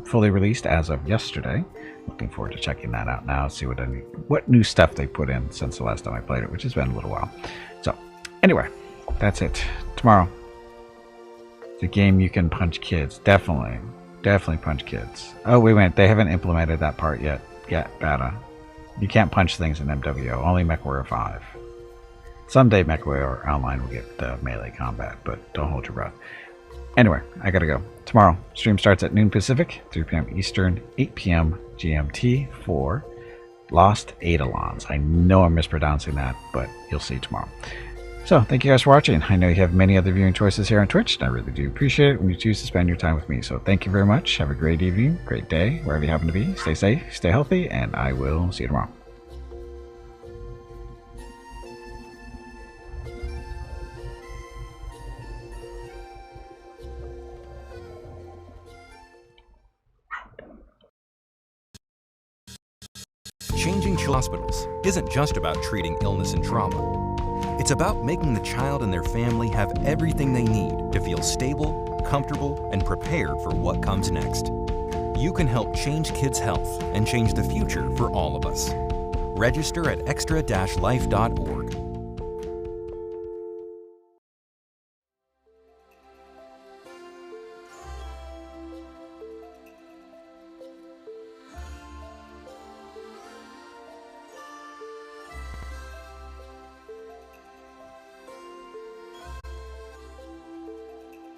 fully released as of yesterday. Looking forward to checking that out now, see what new stuff they put in since the last time I played it, which has been a little while. So, anyway, that's it. Tomorrow, the game you can punch kids. Definitely punch kids. Oh, they haven't implemented that part yet. Beta. You can't punch things in MWO. Only MechWarrior 5. Someday MechWarrior Online will get melee combat, but don't hold your breath. Anyway, I gotta go. Tomorrow, stream starts at noon Pacific, 3 p.m. Eastern, 8 p.m. GMT for Lost Eidolons. I know I'm mispronouncing that, but you'll see tomorrow. So, thank you guys for watching. I know you have many other viewing choices here on Twitch, and I really do appreciate it when you choose to spend your time with me. So, thank you very much. Have a great evening, great day, wherever you happen to be. Stay safe, stay healthy, and I will see you tomorrow. Changing hospitals isn't just about treating illness and trauma. It's about making the child and their family have everything they need to feel stable, comfortable, and prepared for what comes next. You can help change kids' health and change the future for all of us. Register at extra-life.org